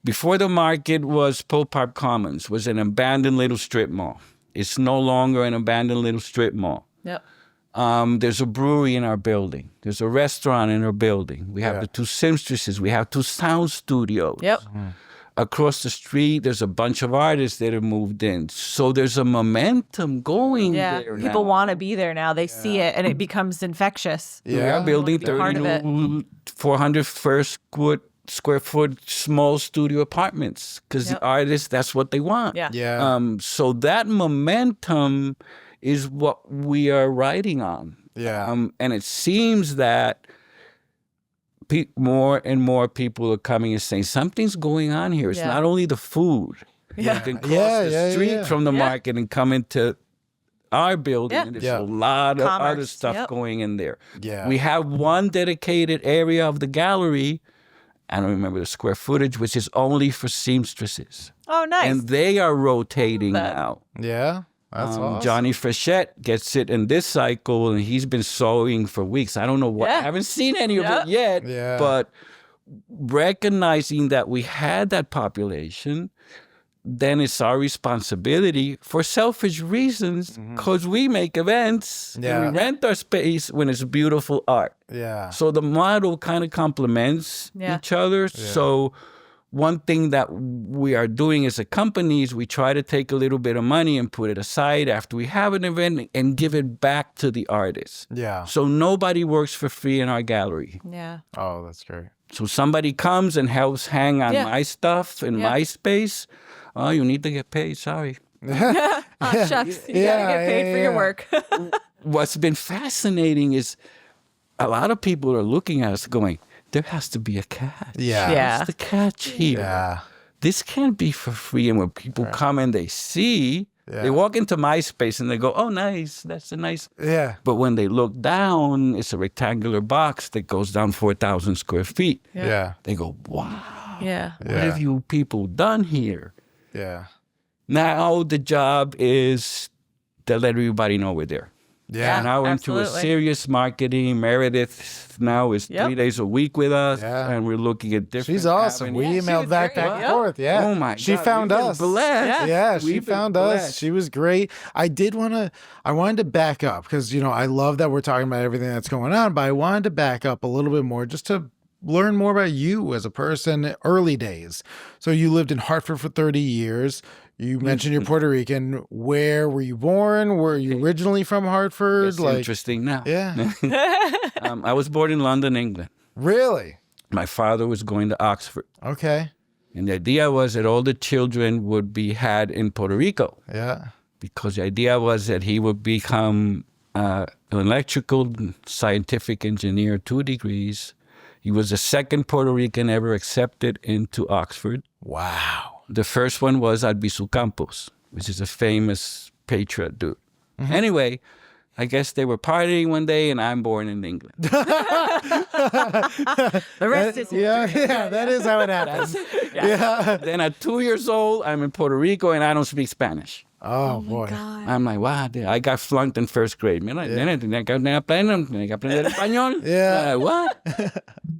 Before the market was Pope Park Commons, was an abandoned little strip mall. It's no longer an abandoned little strip mall. Yep. There's a brewery in our building. There's a restaurant in our building. We have Yeah. the two seamstresses. We have two sound studios. Yep. Across the street, there's a bunch of artists that have moved in. So there's a momentum going Yeah. there People now. want to be there now. They see it and it becomes infectious. We Yeah. are building be part 30 of it. new 400 square foot small studio apartments because Yep. the artists, that's what they want. Yeah. Yeah. So that momentum is what we are riding on. Yeah. And it seems that more and more people are coming and saying something's going on here. It's Yeah. not only the food. Yeah. You can cross Yeah, the yeah, street yeah. from the Yeah. market and come into our building. Yeah. And there's Yeah. a lot of other Commerce, stuff yep. going in there. Yeah. We have one dedicated area of the gallery. I don't remember the square footage, which is only for seamstresses. Oh, nice. And they are rotating That. now. Yeah. That's awesome. Johnny Frechette gets it in this cycle, and he's been sewing for weeks. I don't know what. Yeah. I haven't seen any of Yeah. it yet. Yeah. But recognizing that we had that population, then it's our responsibility for selfish reasons because we make events Yeah. and we rent our space when it's beautiful art. Yeah. So the model kind of complements Yeah. each other. So one thing that we are doing as a company is we try to take a little bit of money and put it aside after we have an event and give it back to the artist. Yeah. So nobody works for free in our gallery. yeah. Oh, that's great. So somebody comes and helps hang on Yeah. my stuff in Yeah. my space. Oh, you need to get paid. Sorry. Oh, shucks. You Yeah, gotta get paid yeah, for your yeah. work. What's been fascinating is a lot of people are looking at us going, there has to be a catch. Yeah. Yeah. What's the catch here? Yeah. This can't be for free. And when people come and they see, Yeah. they walk into my space and they go, oh, nice. That's a nice. Yeah. But when they look down, it's a rectangular box that goes down 4,000 square feet. Yeah. They go, wow, yeah. what have you people done here? Yeah. Now the job is to let everybody know we're there. Yeah. Now into a absolutely. serious marketing. Meredith now is Yep. 3 days a week with us, Yeah. and we're looking at different. She's awesome. We avenues. emailed was back great. and Yeah. forth. Yeah. Oh my She God, found we've been us. blessed. Yeah, she We've been found us. blessed. She was great. I wanted to back up because, I love that we're talking about everything that's going on, but I wanted to back up a little bit more just to learn more about you as a person, early days. So you lived in Hartford for 30 years. You mentioned you're Puerto Rican. Where were you born? Were you originally from Hartford? It's interesting now. Yeah. I was born in London, England. Really? My father was going to Oxford. Okay. And the idea was that all the children would be had in Puerto Rico Yeah. because the idea was that he would become an electrical scientific engineer, 2 degrees. He was the second Puerto Rican ever accepted into Oxford. Wow. The first one was Albizu Campos, which is a famous patriot dude. Anyway, I guess they were partying one day and I'm born in England. The rest is Yeah, that is how it happens. Yeah. Then at 2 years old, I'm in Puerto Rico and I don't speak Spanish. Oh, boy. I'm like, wow, I got flunked in first grade. Mira, nene, tenía que aprender español. Yeah. What?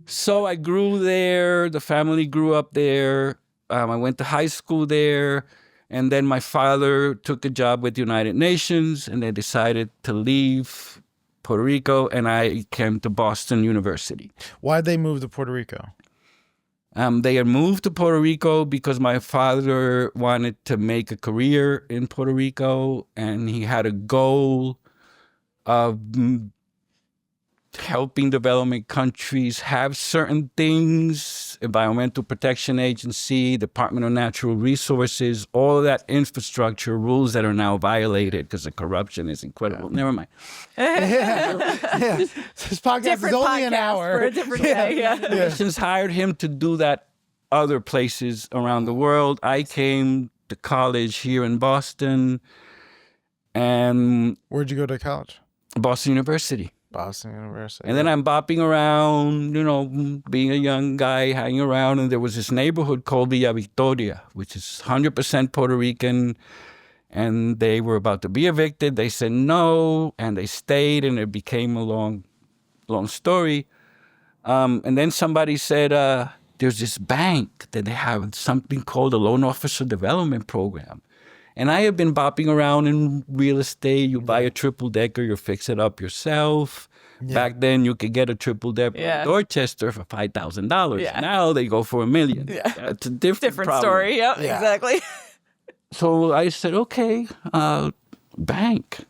So I grew there. The family grew up there. I went to high school there. And then my father took a job with the United Nations and they decided to leave Puerto Rico and I came to Boston University. Why'd they move to Puerto Rico? They had moved to Puerto Rico because my father wanted to make a career in Puerto Rico, and he had a goal of helping developing countries have certain things, Environmental Protection Agency, Department of Natural Resources, all of that infrastructure, rules that are now violated because the corruption is incredible. Never mind. This podcast Different is only an podcast hour. for a different day. Yeah. Nations hired him to do that other places around the world. I came to college here in Boston, and Where'd you go to college? Boston University. Boston University. And then I'm bopping around, being a young guy, hanging around, and there was this neighborhood called Villa Victoria, which is 100% Puerto Rican, and they were about to be evicted. They said no, and they stayed, and it became a long story. And then somebody said, there's this bank that they have something called a Loan Officer Development Program. And I have been bopping around in real estate. You buy a triple-decker, you fix it up yourself. Yeah. Back then, you could get a triple-decker in Dorchester for $5,000. Yeah. Now they go for $1 million. Yeah. It's a different problem. Story. Yep, yeah, exactly. So I said, okay, bank.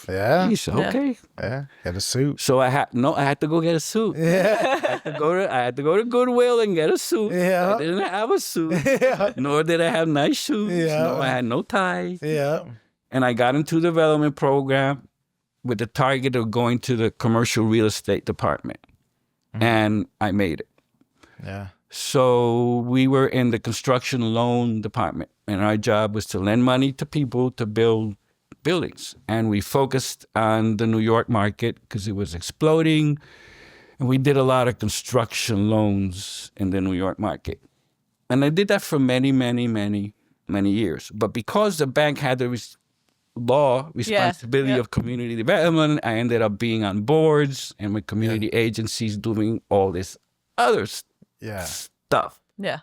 Yeah. He said, okay. Yeah. Get a suit. So I had to go get a suit. Yeah. I had to go to Goodwill and get a suit. Yeah. I didn't have a suit. Yeah. Nor did I have nice shoes. Yeah. No, I had no tie. Yeah. And I got into the development program with the target of going to the commercial real estate department. Mm-hmm. And I made it. Yeah. So we were in the construction loan department, and our job was to lend money to people to build buildings. And we focused on the New York market because it was exploding. And we did a lot of construction loans in the New York market. And I did that for many, many, many, many years. But because the bank had the responsibility of community development, I ended up being on boards and with community agencies doing all this other stuff. Yeah.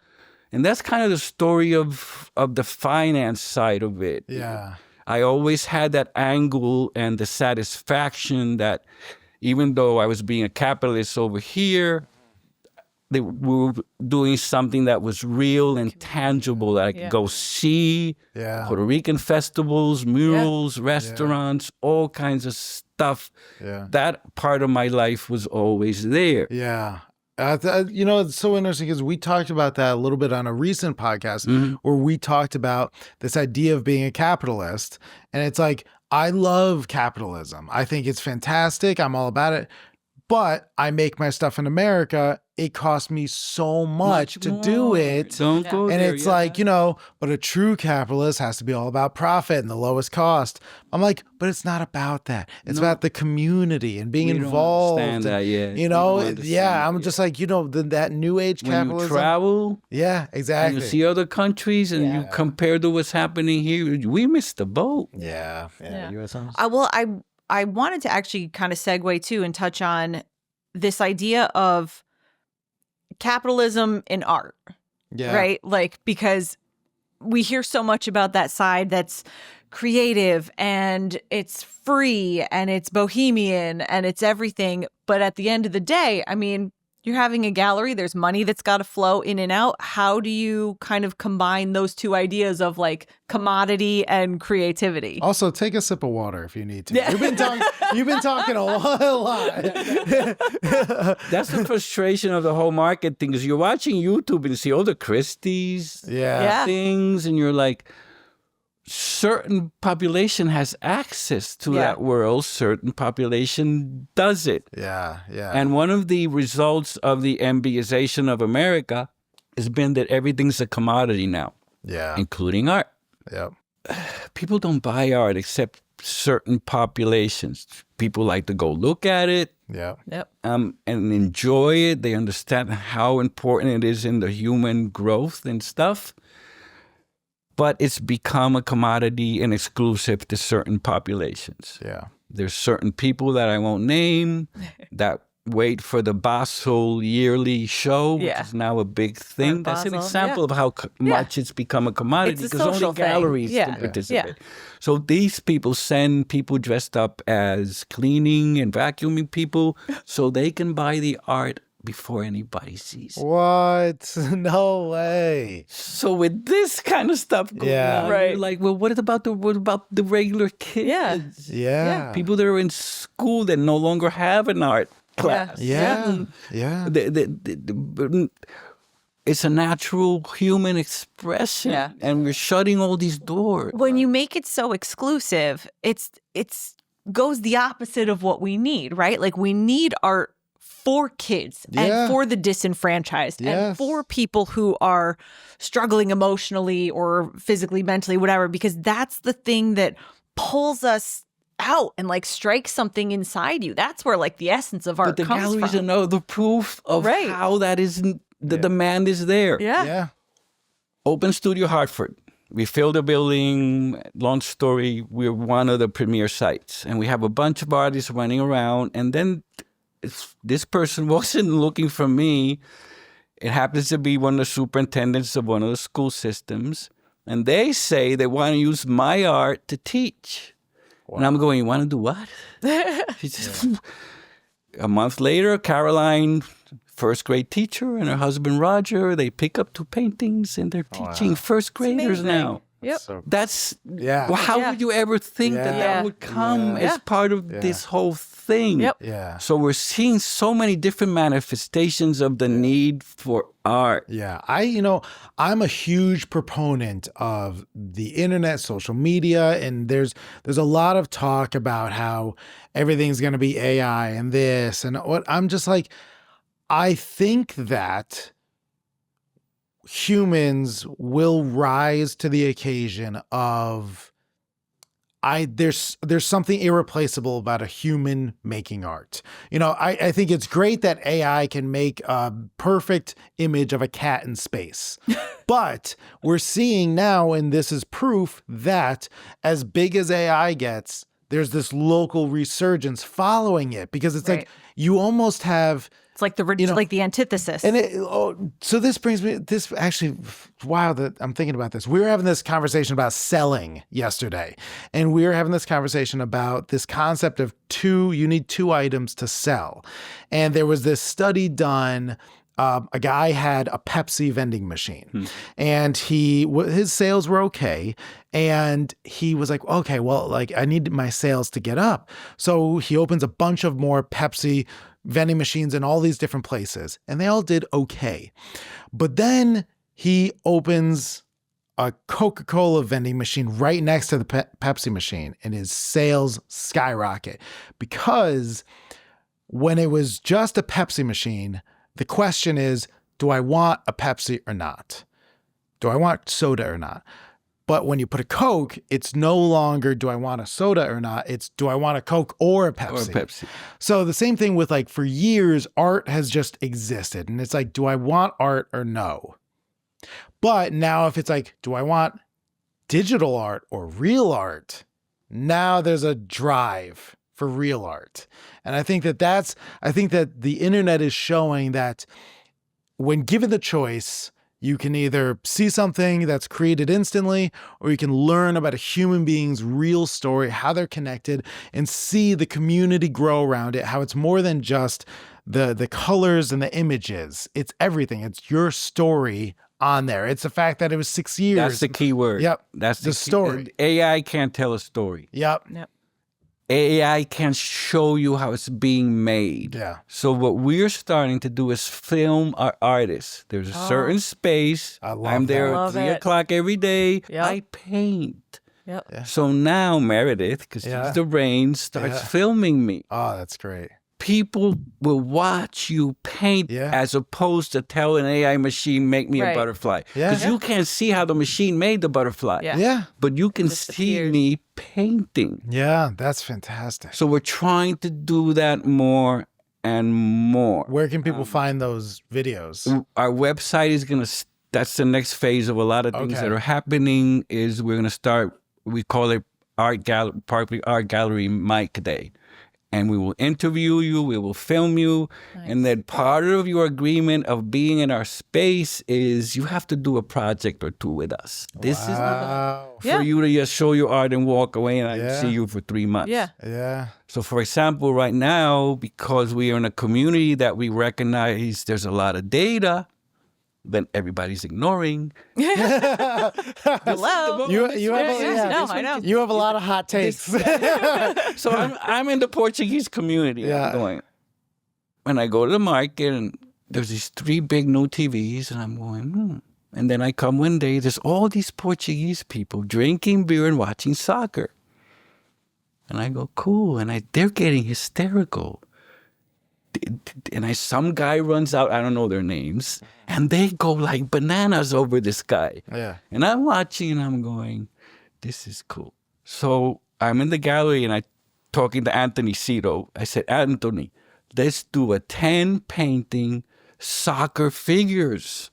And that's kind of the story of the finance side of it. Yeah. I always had that angle and the satisfaction that even though I was being a capitalist over here, they were doing something that was real and tangible that I could go see. Yeah. Puerto Rican festivals, murals, restaurants, all kinds of stuff. Yeah. That part of my life was always there. Yeah. It's so interesting because we talked about that a little bit on a recent podcast where we talked about this idea of being a capitalist. And it's like, I love capitalism. I think it's fantastic. I'm all about it. But I make my stuff in America. It costs me so much to do it. Don't go and there, it's like, but a true capitalist has to be all about profit and the lowest cost. I'm like, but it's not about that. It's about the community and being involved. Don't understand that yet. I'm just like, that new age capitalism. When you travel. Yeah, exactly. And you see other countries and you compare to what's happening here. We missed the boat. Yeah. U.S. I wanted to actually kind of segue too and touch on this idea of capitalism in art, right? Like, because we hear so much about that side that's creative and it's free and it's bohemian and it's everything. But at the end of the day, I mean, you're having a gallery, there's money that's got to flow in and out. How do you kind of combine those two ideas of like commodity and creativity? Also, take a sip of water if you need to. You've been talking a lot. That's the frustration of the whole market thing, is you're watching YouTube and you see all the Christie's things, and you're like, certain population has access to that world, certain population doesn't. Yeah. And one of the results of the MBization of America has been that everything's a commodity now. Yeah. Including art. Yep. People don't buy art except certain populations. People like to go look at it. Yep. And enjoy it. They understand how important it is in the human growth and stuff. But it's become a commodity and exclusive to certain populations. Yeah. There's certain people that I won't name that wait for the Basel yearly show, which is now a big thing. That's an example of how much it's become a commodity, because only galleries can participate. So these people send people dressed up as cleaning and vacuuming people so they can buy the art before anybody sees it. What? No way. So with this kind of stuff going Yeah. on, Right. you're like, well, what about the regular kids? Yeah. People that are in school that no longer have an art class. Yeah. Yeah. It's a natural human expression, Yeah. and we're shutting all these doors. When you make it so exclusive, it's goes the opposite of what we need, right? Like we need art for kids Yeah. and for the disenfranchised and Yes. for people who are struggling emotionally or physically, mentally, whatever, because that's the thing that pulls us out and like strikes something inside you. That's where like the essence of art But the comes gallery is from. another proof of Right. how that is. The demand is there. Yeah. Yeah. Open Studio Hartford. We filled the building. Long story, we're one of the premier sites. And we have a bunch of artists running around. And then this person walks in looking for me. It happens to be one of the superintendents of one of the school systems. And they say they want to use my art to teach. Wow. And I'm going, you want to do what? She says, a month later, Caroline, first grade teacher, and her husband Roger, they pick up 2 paintings and they're teaching first graders now. Yep. So, That's yeah. well, how Yeah. would you ever think that Yeah. that would come Yeah. as part of this whole thing? Yep. Yeah. So we're seeing so many different manifestations of the need for art. Yeah. I'm a huge proponent of the internet, social media, and there's a lot of talk about how everything's going to be AI and this and what. I'm just like, I think that humans will rise to the occasion of there's something irreplaceable about a human making art. I think it's great that AI can make a perfect image of a cat in space. But we're seeing now, and this is proof, that as big as AI gets, there's this local resurgence following it, because it's Right. like you almost have... It's like like the antithesis. And so this brings me, this actually, wow, that I'm thinking about this. We were having this conversation about selling yesterday, and we were having this conversation about this concept of you need 2 items to sell. And there was this study done. A guy had a Pepsi vending machine, and his sales were okay. And he was like, okay, well, like I need my sales to get up. So he opens a bunch of more Pepsi vending machines in all these different places, and they all did okay. But then he opens a Coca-Cola vending machine right next to the Pepsi machine, and his sales skyrocket, because when it was just a Pepsi machine, the question is, do I want a Pepsi or not? Do I want soda or not? But when you put a Coke, it's no longer, do I want a soda or not? It's, do I want a Coke or a Pepsi? Or Pepsi. So the same thing with, like, for years, art has just existed. And it's like, do I want art or no? But now if it's like, do I want digital art or real art? Now there's a drive for real art. And I think that the internet is showing that when given the choice, you can either see something that's created instantly, or you can learn about a human being's real story, how they're connected, and see the community grow around it, how it's more than just the colors and the images. It's everything. It's your story on there. It's the fact that it was 6 years. That's the key word. Yep. That's the story. AI can't tell a story. Yep. AI can show you how it's being made. Yeah. So what we're starting to do is film our artists. There's a certain space. I love I'm there that. at 3:00 every day. Yep. I paint. Yep. Yeah. So now Meredith, because Yeah. she's the brain, starts Yeah. filming me. Oh, that's great. People will watch you paint Yeah. as opposed to tell an AI machine, make me Right. a butterfly. Yeah. Because you can't see how the machine made the butterfly. Yeah. Yeah. But you can just see appears. me painting. Yeah. That's fantastic. So we're trying to do that more and more. Where can people find those videos? Our website is going to, that's the next phase of a lot of things Okay. that are happening, is we're going to start, we call it Parkville Art Gallery Mike Day. and we will interview you, we will film you. And then part of your agreement of being in our space is you have to do a project or two with us. This is Wow. for you to just show your art and walk away, and I Yeah. see you for 3 months. Yeah. Yeah. So, for example, right now, because we are in a community that we recognize there's a lot of data, then everybody's ignoring. Hello. You have I know. You have a lot of hot takes. So I'm in the Portuguese community. Yeah. I'm going, when I go to the market and there's these 3 big new TVs, and I'm going, And then I come one day, there's all these Portuguese people drinking beer and watching soccer. And I go, cool. And they're getting hysterical. And some guy runs out, I don't know their names, and they go like bananas over this guy. Yeah. And I'm watching and I'm going, this is cool. So I'm in the gallery and I'm talking to Anthony Cito. I said, Anthony, let's do a 10 painting soccer figures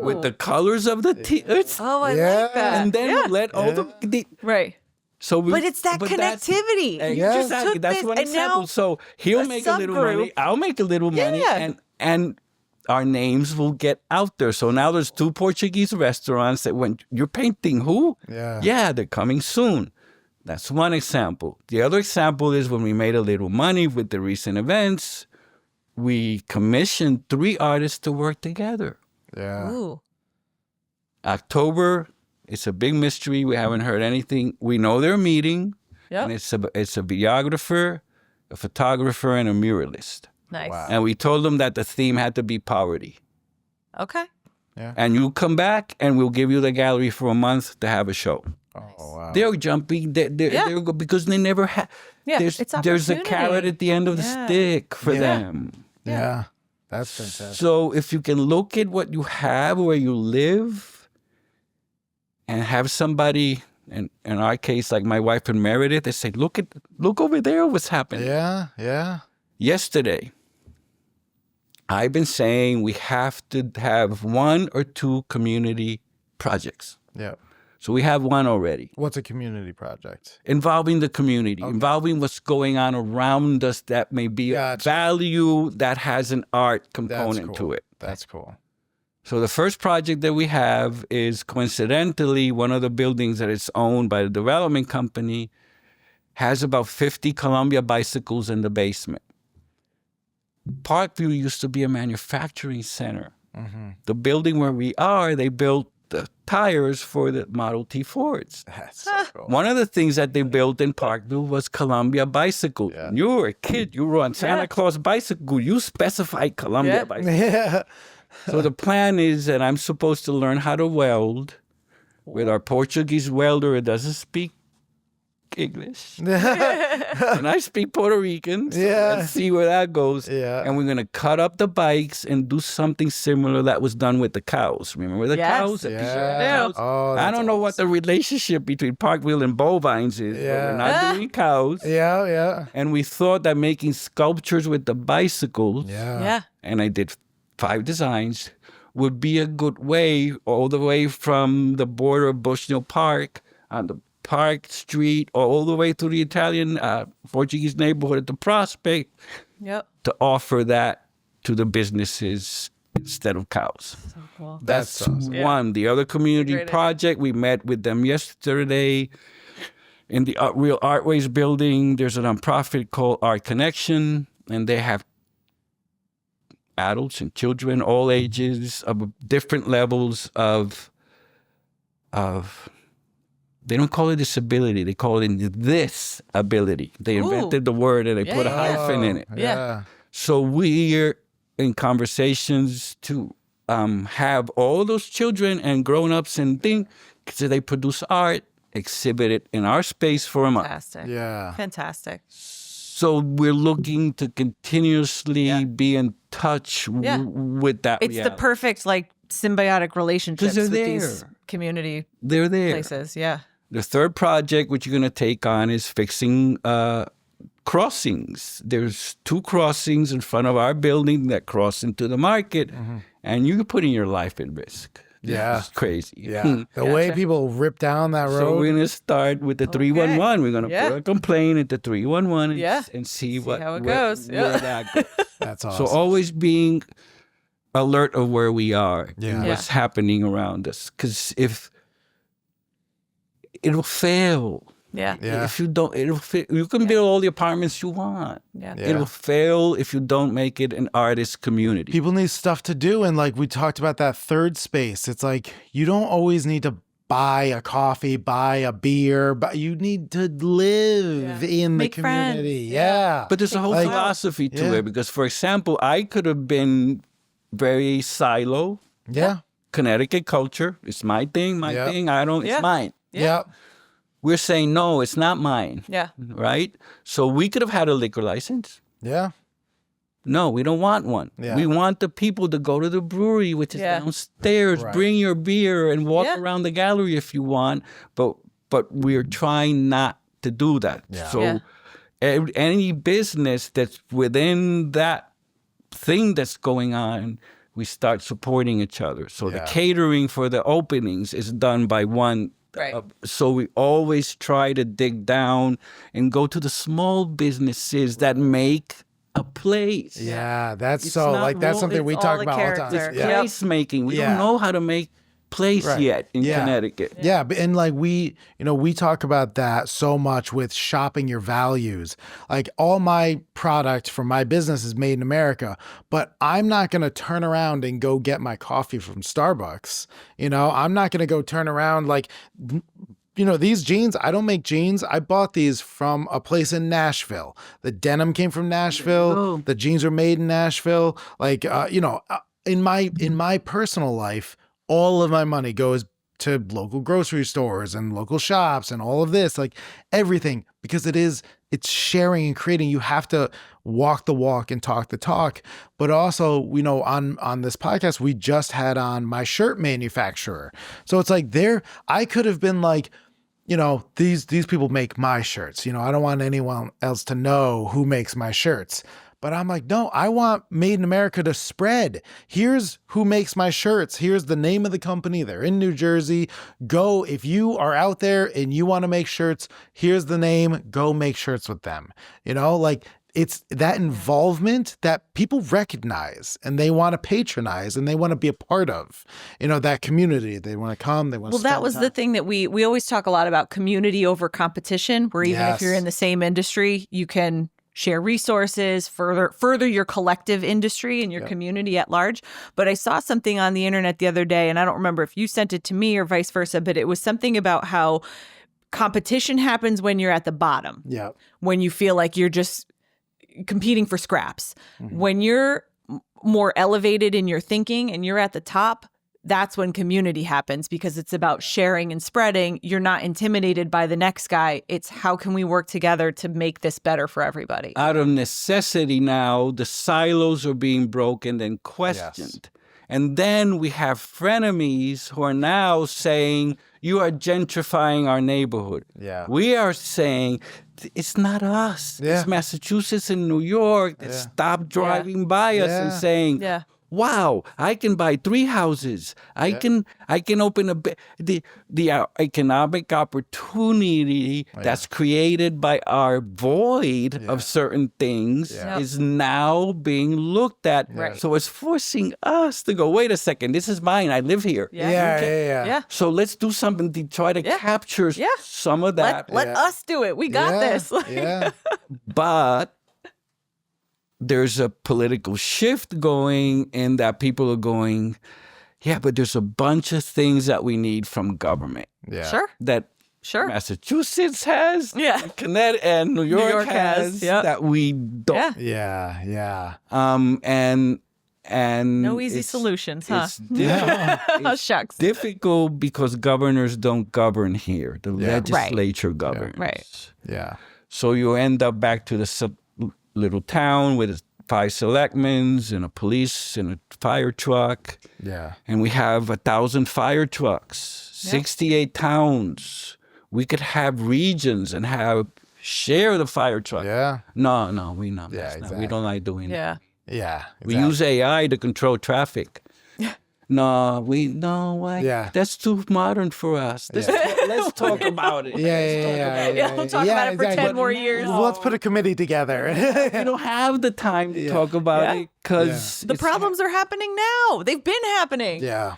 with the colors of the teams. Oh, I Yeah. like that. And then we let all the Right. so we, But it's that Exactly. connectivity. That's this, one and example. now So he'll a make a little subgroup- money. I'll make a little money. Yeah. And our names will get out there. So now there's 2 Portuguese restaurants that went, you're painting who? Yeah. Yeah, they're coming soon. That's one example. The other example is when we made a little money with the recent events, we commissioned 3 artists to work together. Yeah. Ooh. October, it's a big mystery. We haven't heard anything. We know they're meeting. Yep. And it's a videographer, a photographer, and a muralist. Nice. Wow. And we told them that the theme had to be poverty. Okay. And you come back and we'll give you the gallery for a month to have a show. Oh, wow. They're jumping, they're because they never had, Yeah, there's it's a opportunity. carrot at the end of the Yeah. stick for Yeah. them. Yeah. That's fantastic. So if you can look at what you have where you live and have somebody, in our case, like my wife and Meredith, they say, look over there what's happening. Yeah. Yeah. Yesterday, I've been saying we have to have 1 or 2 community projects. Yeah. So we have one already. What's a community project? Involving the community, involving what's going on around us that may be Gotcha. value that has an art That's component cool. to it. That's cool. So the first project that we have is coincidentally one of the buildings that is owned by the development company has about 50 Columbia bicycles in the basement. Parkville used to be a manufacturing center. The building where we are, they built the tires for the Model T Fords. That's so cool. One of the things that they built in Parkville was Columbia bicycle. Yeah. You were a kid, you were on Santa Yeah. Claus bicycle, you specified Columbia Yeah. bicycle. Yeah. So the plan is that I'm supposed to learn how to weld with our Portuguese welder who doesn't speak English. And I speak Puerto Rican. So Yeah. let's see where that goes. Yeah. And we're going to cut up the bikes and do something similar that was done with the cows. Remember the Yes. cows? The picture of the Yeah. cows? Oh, I that's don't know what the relationship between Parkville and bovines is, but Yeah. we're not doing cows. Yeah. Yeah. And we thought that making sculptures with the bicycles, Yeah. and I did 5 designs, would be a good way all the way from the border of Bushnell Park on the Park Street all the way to the Italian Portuguese neighborhood at the Prospect Yep. to offer that to the businesses instead of cows. Cool. That's awesome. one. The other community Great idea. project, we met with them yesterday in the Real Artways building. There's a nonprofit called Art Connection, and they have adults and children, all ages, of different levels of they don't call it disability, they call it this ability. They invented the word and they put a Yeah. hyphen in it. Yeah. So we're in conversations to have all those children and grown-ups and things, so they produce art, exhibit it in our space for a month. Fantastic. Yeah. Fantastic. So we're looking to continuously be in touch Yeah. with that It's the reality. perfect symbiotic relationships they're with these there. community They're there. places. Yeah. The third project, which you're going to take on, is fixing crossings. There's 2 crossings in front of our building that cross into the market, and you're putting your life at risk. Yeah. It's crazy. Yeah. The way people rip down that road. So we're gonna start with the 311. We're gonna put a complaint at the 311 and see how it where, goes. where that goes. That's awesome. So always being alert of where we are and what's happening around us. Because if it'll fail. Yeah. If you don't, it'll fail. You can build all the apartments you want. Yeah. It'll fail if you don't make it an artist community. People need stuff to do. And like we talked about that third space, it's like you don't always need to buy a coffee, buy a beer, but you need to live in Make the community. friends. Yeah. But there's a whole philosophy to it because, for example, I could have been very silo. Yeah. Connecticut culture. It's my thing, thing. I don't, it's mine. Yeah. We're saying, no, it's not mine. Yeah. Right? So we could have had a liquor license. Yeah. No, we don't want one. Yeah. We want the people to go to the brewery, which is downstairs, bring your beer and walk around the gallery if you want. But we're trying not to do that. Yeah. So any business that's within that thing that's going on, we start supporting each other. So the catering for the openings is done by one. Right. So we always try to dig down and go to the small businesses that make a place. Yeah. That's It's so not like that's something we all talk the about all the time. character. It's place making. We don't know how to make place yet in Connecticut. Yeah, and like we talk about that so much with shopping your values. Like all my product from my business is made in America, but I'm not going to turn around and go get my coffee from Starbucks. I'm not going to go turn around like these jeans, I don't make jeans. I bought these from a place in Nashville. The denim came from Nashville. The jeans are made in Nashville. Like in my personal life, all of my money goes to local grocery stores and local shops and all of this, like everything, because it's sharing and creating. You have to walk the walk and talk the talk. But also, on this podcast, we just had on my shirt manufacturer. So it's like I could have been like, these people make my shirts. I don't want anyone else to know who makes my shirts. But I'm like, no, I want Made in America to spread. Here's who makes my shirts. Here's the name of the company. They're in New Jersey. Go, if you are out there and you want to make shirts, here's the name. Go make shirts with them. Like it's that involvement that people recognize and they want to patronize and they want to be a part of, that community. They want to come. They want to Well, that was the thing that we always talk a lot about, community over competition, where even if you're in the same industry, you can share resources, further your collective industry and your community at large. But I saw something on the internet the other day, and I don't remember if you sent it to me or vice versa, but it was something about how competition happens when you're at the bottom. Yeah. When you feel like you're just competing for scraps. When you're more elevated in your thinking and you're at the top, that's when community happens, because it's about sharing and spreading. You're not intimidated by the next guy. It's how can we work together to make this better for everybody? Out of necessity now, the silos are being broken and questioned. And then we have frenemies who are now saying, you are gentrifying our neighborhood. Yeah. We are saying, it's not us. It's Massachusetts and New York that stopped driving by us and saying, wow, I can buy 3 houses. I can open the economic opportunity that's created by our void of certain things is now being looked at. Right. So it's forcing us to go, wait a second, this is mine. I live here. Yeah. So let's do something to try to capture some of that. Let us do it. We got this. Yeah. But there's a political shift going in that people are going, but there's a bunch of things that we need from government. Yeah. That Massachusetts has, Connecticut and New York has that we don't. Yeah. And no easy solutions, huh? It's Shucks. difficult because governors don't govern here. The legislature governs. Right. Yeah. So you end up back to the little town with 5 selectmen and a police and a fire truck. Yeah. And we have 1,000 fire trucks, 68 towns. We could have regions and share the fire truck. Yeah. No, we not. Yeah, Not. exactly. We don't like doing that. Yeah. We use AI to control traffic. That's too modern for us. Let's talk about it. We'll talk about it for 10 more years. Let's put a committee together. We don't have the time to talk about it because the problems are happening now. They've been happening. Yeah.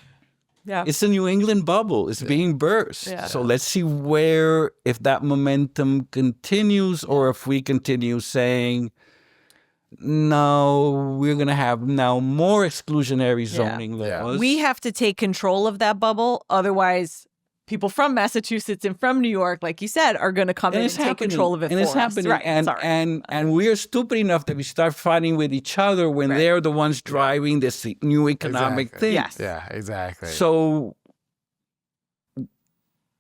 It's a New England bubble. It's being burst. Yeah. So let's see if that momentum continues or if we continue saying, no, we're going to have now more exclusionary zoning laws. We have to take control of that bubble. Otherwise, people from Massachusetts and from New York, like you said, are going to come in and take control of it and for it's happening. us. Right. And we're stupid enough that we start fighting with each other when they're the ones driving this new economic thing. Yes. Yeah, exactly. So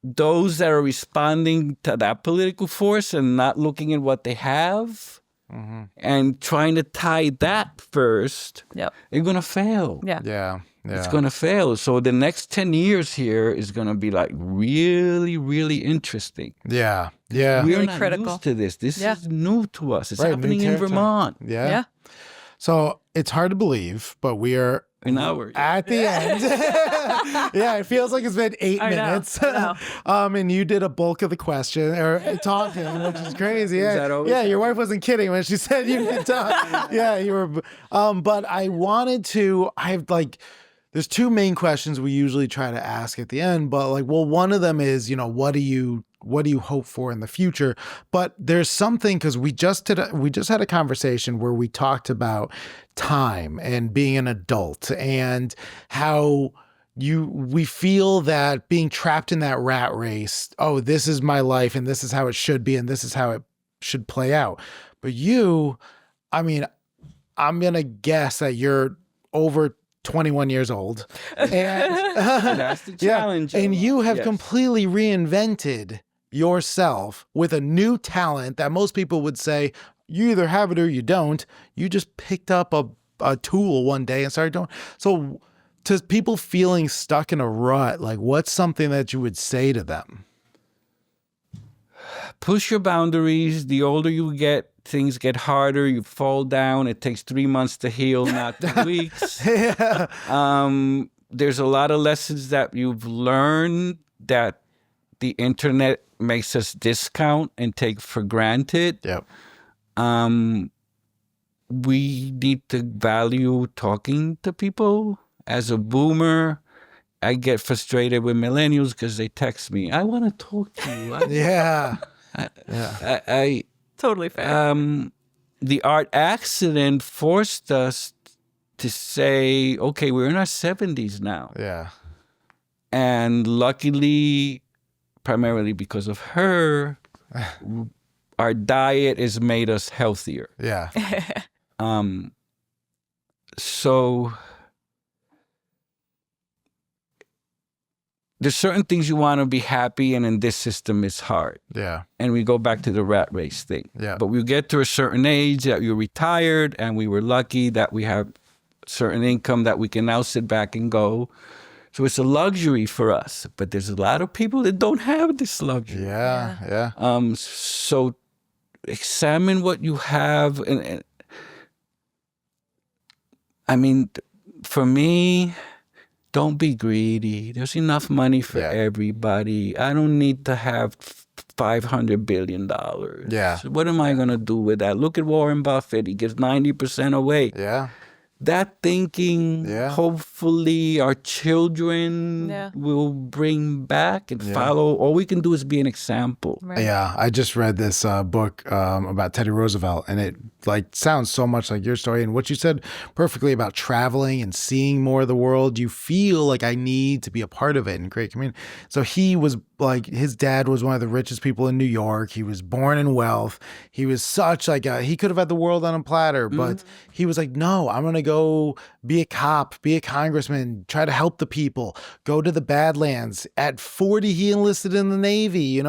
those that are responding to that political force and not looking at what they have and trying to tie that first, they're going to fail. Yeah. It's going to fail. So the next 10 years here is going to be like really, really interesting. Yeah. We're really not critical. used to this. This is new to us. It's happening new in territory. Vermont. Yeah. So it's hard to believe, but we are at the end. Yeah, it feels like it's been 8 minutes. I know. And you did a bulk of the question or talking, which is crazy. Yeah, your wife wasn't kidding when she said you could talk. Yeah, you were. But I wanted to. There's two main questions we usually try to ask at the end. But one of them is, what do you hope for in the future? But there's something, because we just had a conversation where we talked about time and being an adult and how we feel that being trapped in that rat race, this is my life and this is how it should be and this is how it should play out. But I'm going to guess that you're over 21 years old. And that's the challenge. And you have completely reinvented yourself with a new talent that most people would say, you either have it or you don't. You just picked up a tool one day and started doing. So to people feeling stuck in a rut, what's something that you would say to them? Push your boundaries. The older you get, things get harder. You fall down. It takes 3 months to heal, not 2 weeks. There's a lot of lessons that you've learned that the internet makes us discount and take for granted. Yep. We need to value talking to people. As a boomer, I get frustrated with millennials because they text me, I want to talk to you. I Totally fair. The art accident forced us to say, okay, we're in our 70s now. Yeah. And luckily, primarily because of her, our diet has made us healthier. Yeah. So there's certain things you want to be happy, and in this system it's hard. Yeah. And we go back to the rat race thing. Yeah. But we get to a certain age that you're retired, and we were lucky that we have certain income that we can now sit back and go. So it's a luxury for us. But there's a lot of people that don't have this luxury. Yeah. So examine what you have. And I mean, for me, don't be greedy. There's enough money for everybody. I don't need to have $500 billion. Yeah. So what am I going to do with that? Look at Warren Buffett. He gives 90% away. Yeah. That thinking, hopefully our children will bring back and follow. All we can do is be an example. Right. Yeah, I just read this book about Teddy Roosevelt, and it sounds so much like your story. And what you said perfectly about traveling and seeing more of the world, you feel like I need to be a part of it and create community. So he was his dad was one of the richest people in New York. He was born in wealth. He was such he could have had the world on a platter, but he was like, no, I'm going to go be a cop, be a congressman, try to help the people, go to the Badlands. At 40, he enlisted in the Navy, he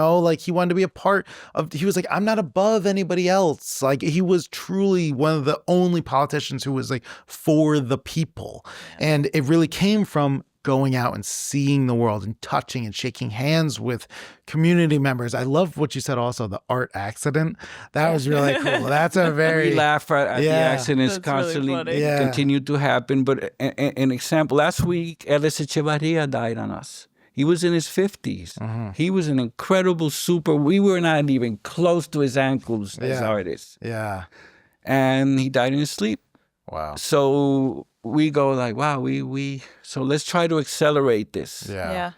wanted to be a part of, he was like, I'm not above anybody else. He was truly one of the only politicians who was for the people. And it really came from going out and seeing the world and touching and shaking hands with community members. I love what you said also, the art accident. That was really cool. That's a very... We laugh at the accidents That's really constantly. funny. They continue to happen. But an example, last week, Ellis Echevarria died on us. He was in his 50s. He was an incredible we were not even close to his ankles as artists. Yeah. And he died in his sleep. Wow. So we go like, wow, so let's try to accelerate this. Yeah.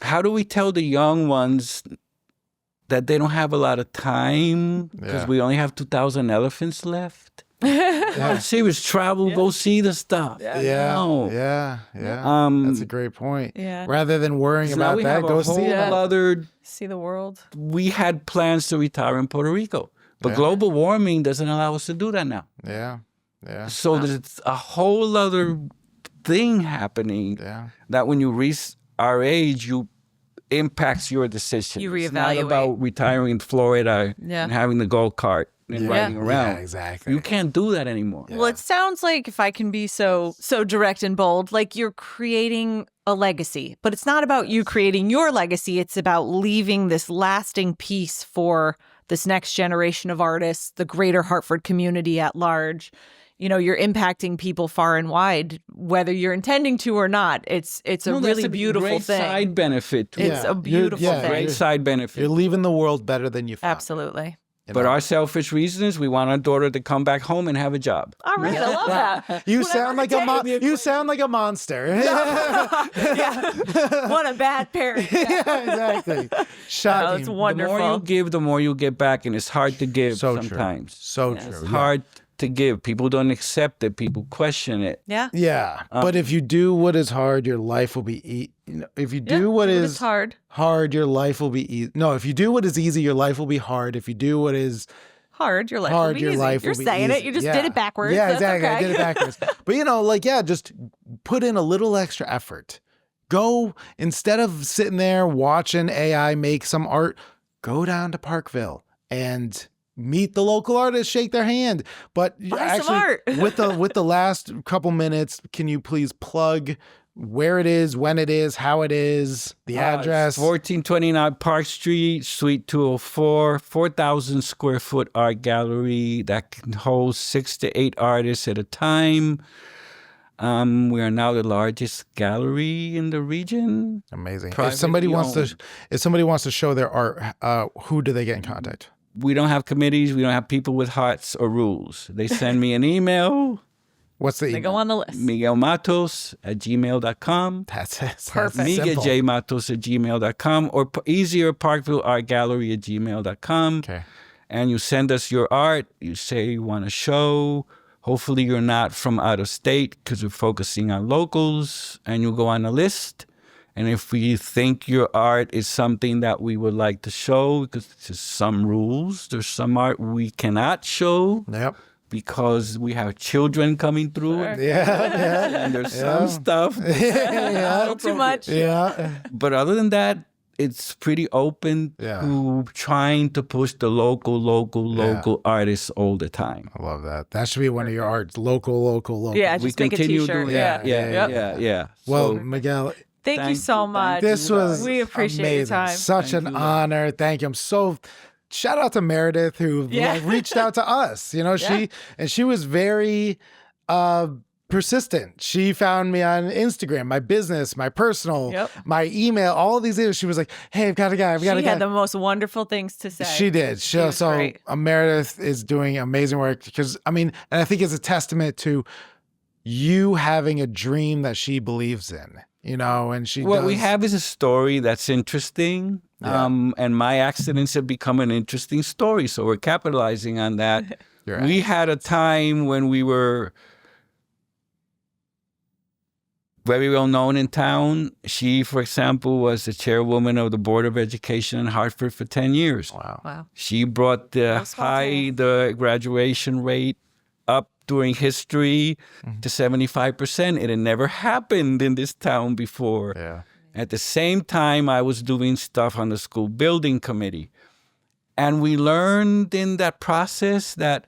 How do we tell the young ones that they don't have a lot of time because we only have 2,000 elephants left? Serious, travel, go see the stuff. Yeah. That's a great point. Yeah. Rather than worrying about that, go see it. See the world. We had plans to retire in Puerto Rico, but global warming doesn't allow us to do that now. Yeah. So there's a whole other thing happening that when you reach our age, you impacts your decision. You reevaluate. It's not about retiring in Florida and having the go kart and riding around. Yeah, exactly. You can't do that anymore. Well, it sounds like, if I can be so direct and bold, like you're creating a legacy, but it's not about you creating your legacy. It's about leaving this lasting piece for this next generation of artists, the greater Hartford community at large. You know, you're impacting people far and wide, whether you're intending to or not. It's a really beautiful great thing. Side benefit. It's a beautiful thing. Great side benefit. You're leaving the world better than you found. Absolutely. But our selfish reasons, we want our daughter to come back home and have a job. All right, I love that. You sound like you sound like a monster. What a bad parent. Exactly. Shocking. That's wonderful. The more you give, the more you get back, and it's hard to give sometimes. So It's true. hard to give. People don't accept it. People question it. Yeah. Yeah. But if you do what is hard, your life will be if you do what is hard, your life will be easy. No, if you do what is easy, your life will be hard. If you do what is hard, your life hard, will be your easy. life You're will be saying easy. it. You just did it backwards. Yeah, That's exactly. okay. I did it backwards. But just put in a little extra effort. Go, instead of sitting there watching AI make some art, go down to Parkville and meet the local artists, shake their hand. But Buy some art. with the last couple minutes, can you please plug where it is, when it is, how it is, the address? 1429 Park Street, Suite 204, 4,000 square foot art gallery that can hold 6 to 8 artists at a time. We are now the largest gallery in the region. Amazing. Privately If somebody wants to show their art, who do they get in contact? We don't have committees. We don't have people with hearts or rules. They send me an email. What's the email? They go on the list. MiguelMatos@gmail.com. That's it. Perfect. MiguelJMatos@gmail.com, or easier, Parkville Art Gallery @gmail.com. Okay. And you send us your art. You say you want to show. Hopefully you're not from out of state because we're focusing on locals. And you go on a list. And if we think your art is something that we would like to show, because there's some rules, there's some art we cannot show. Yep. Because we have children coming through. Sure. Yeah. And there's some stuff. Too much. Yeah. But other than that, it's pretty open to trying to push the local artists all the time. I love that. That should be one of your arts. Local. Yeah, We just make a continue t-shirt. doing yeah. Well, So, Miguel, Thank you so much. this was We appreciate amazing. your time. Such an honor. Thank you. Shout out to Meredith who reached out to us. You know, she was very persistent. She found me on Instagram, my business, my personal, my email, all of these things. She was like, "Hey, I've got a guy. She had the most wonderful things to say. She did. So great. Meredith is doing amazing work because, and I think it's a testament to you having a dream that she believes in, you know, and what we have is a story that's interesting. And my accidents have become an interesting story. So we're capitalizing on that. We had a time when we were very well known in town. She, for example, was the chairwoman of the Board of Education in Hartford for 10 years. Wow. She brought the graduation rate up during history to 75%. It had never happened in this town before. Yeah. At the same time, I was doing stuff on the school building committee. And we learned in that process that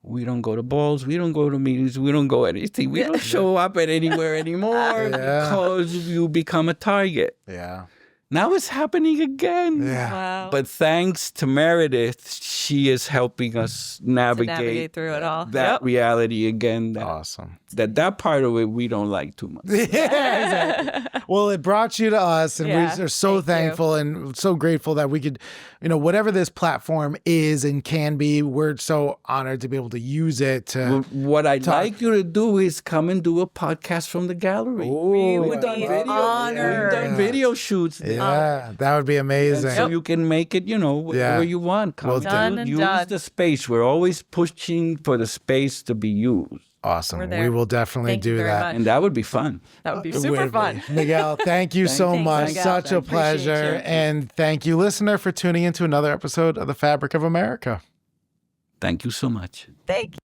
We don't go to balls. We don't go to meetings. We don't go anything. We don't show up at anywhere anymore because you become a target. Yeah. Now it's happening again. Yeah. Wow. But thanks to Meredith, she is helping us navigate through it all. that reality again. Awesome. That part of it we don't like too much. Yeah, exactly. Well, it brought you to us, and Yeah, we're so thankful and so grateful that we could, whatever this platform is and can be, we're so honored to be able to use it to. What I'd like you to do is come and do a podcast from the gallery. We've done video shoots. Yeah, that would be amazing. So you can make it, whatever you want. Come Done and use done. the space. We're always pushing for the space to be used. Awesome. We're there. We will definitely Thank you do very that. much. And that would be fun. That would be It super would fun. be. Miguel, thank you so Thanks, much. Miguel. Such a Appreciate pleasure. you. And thank you, listener, for tuning into another episode of The Fabric of America. Thank you so much. Thank you.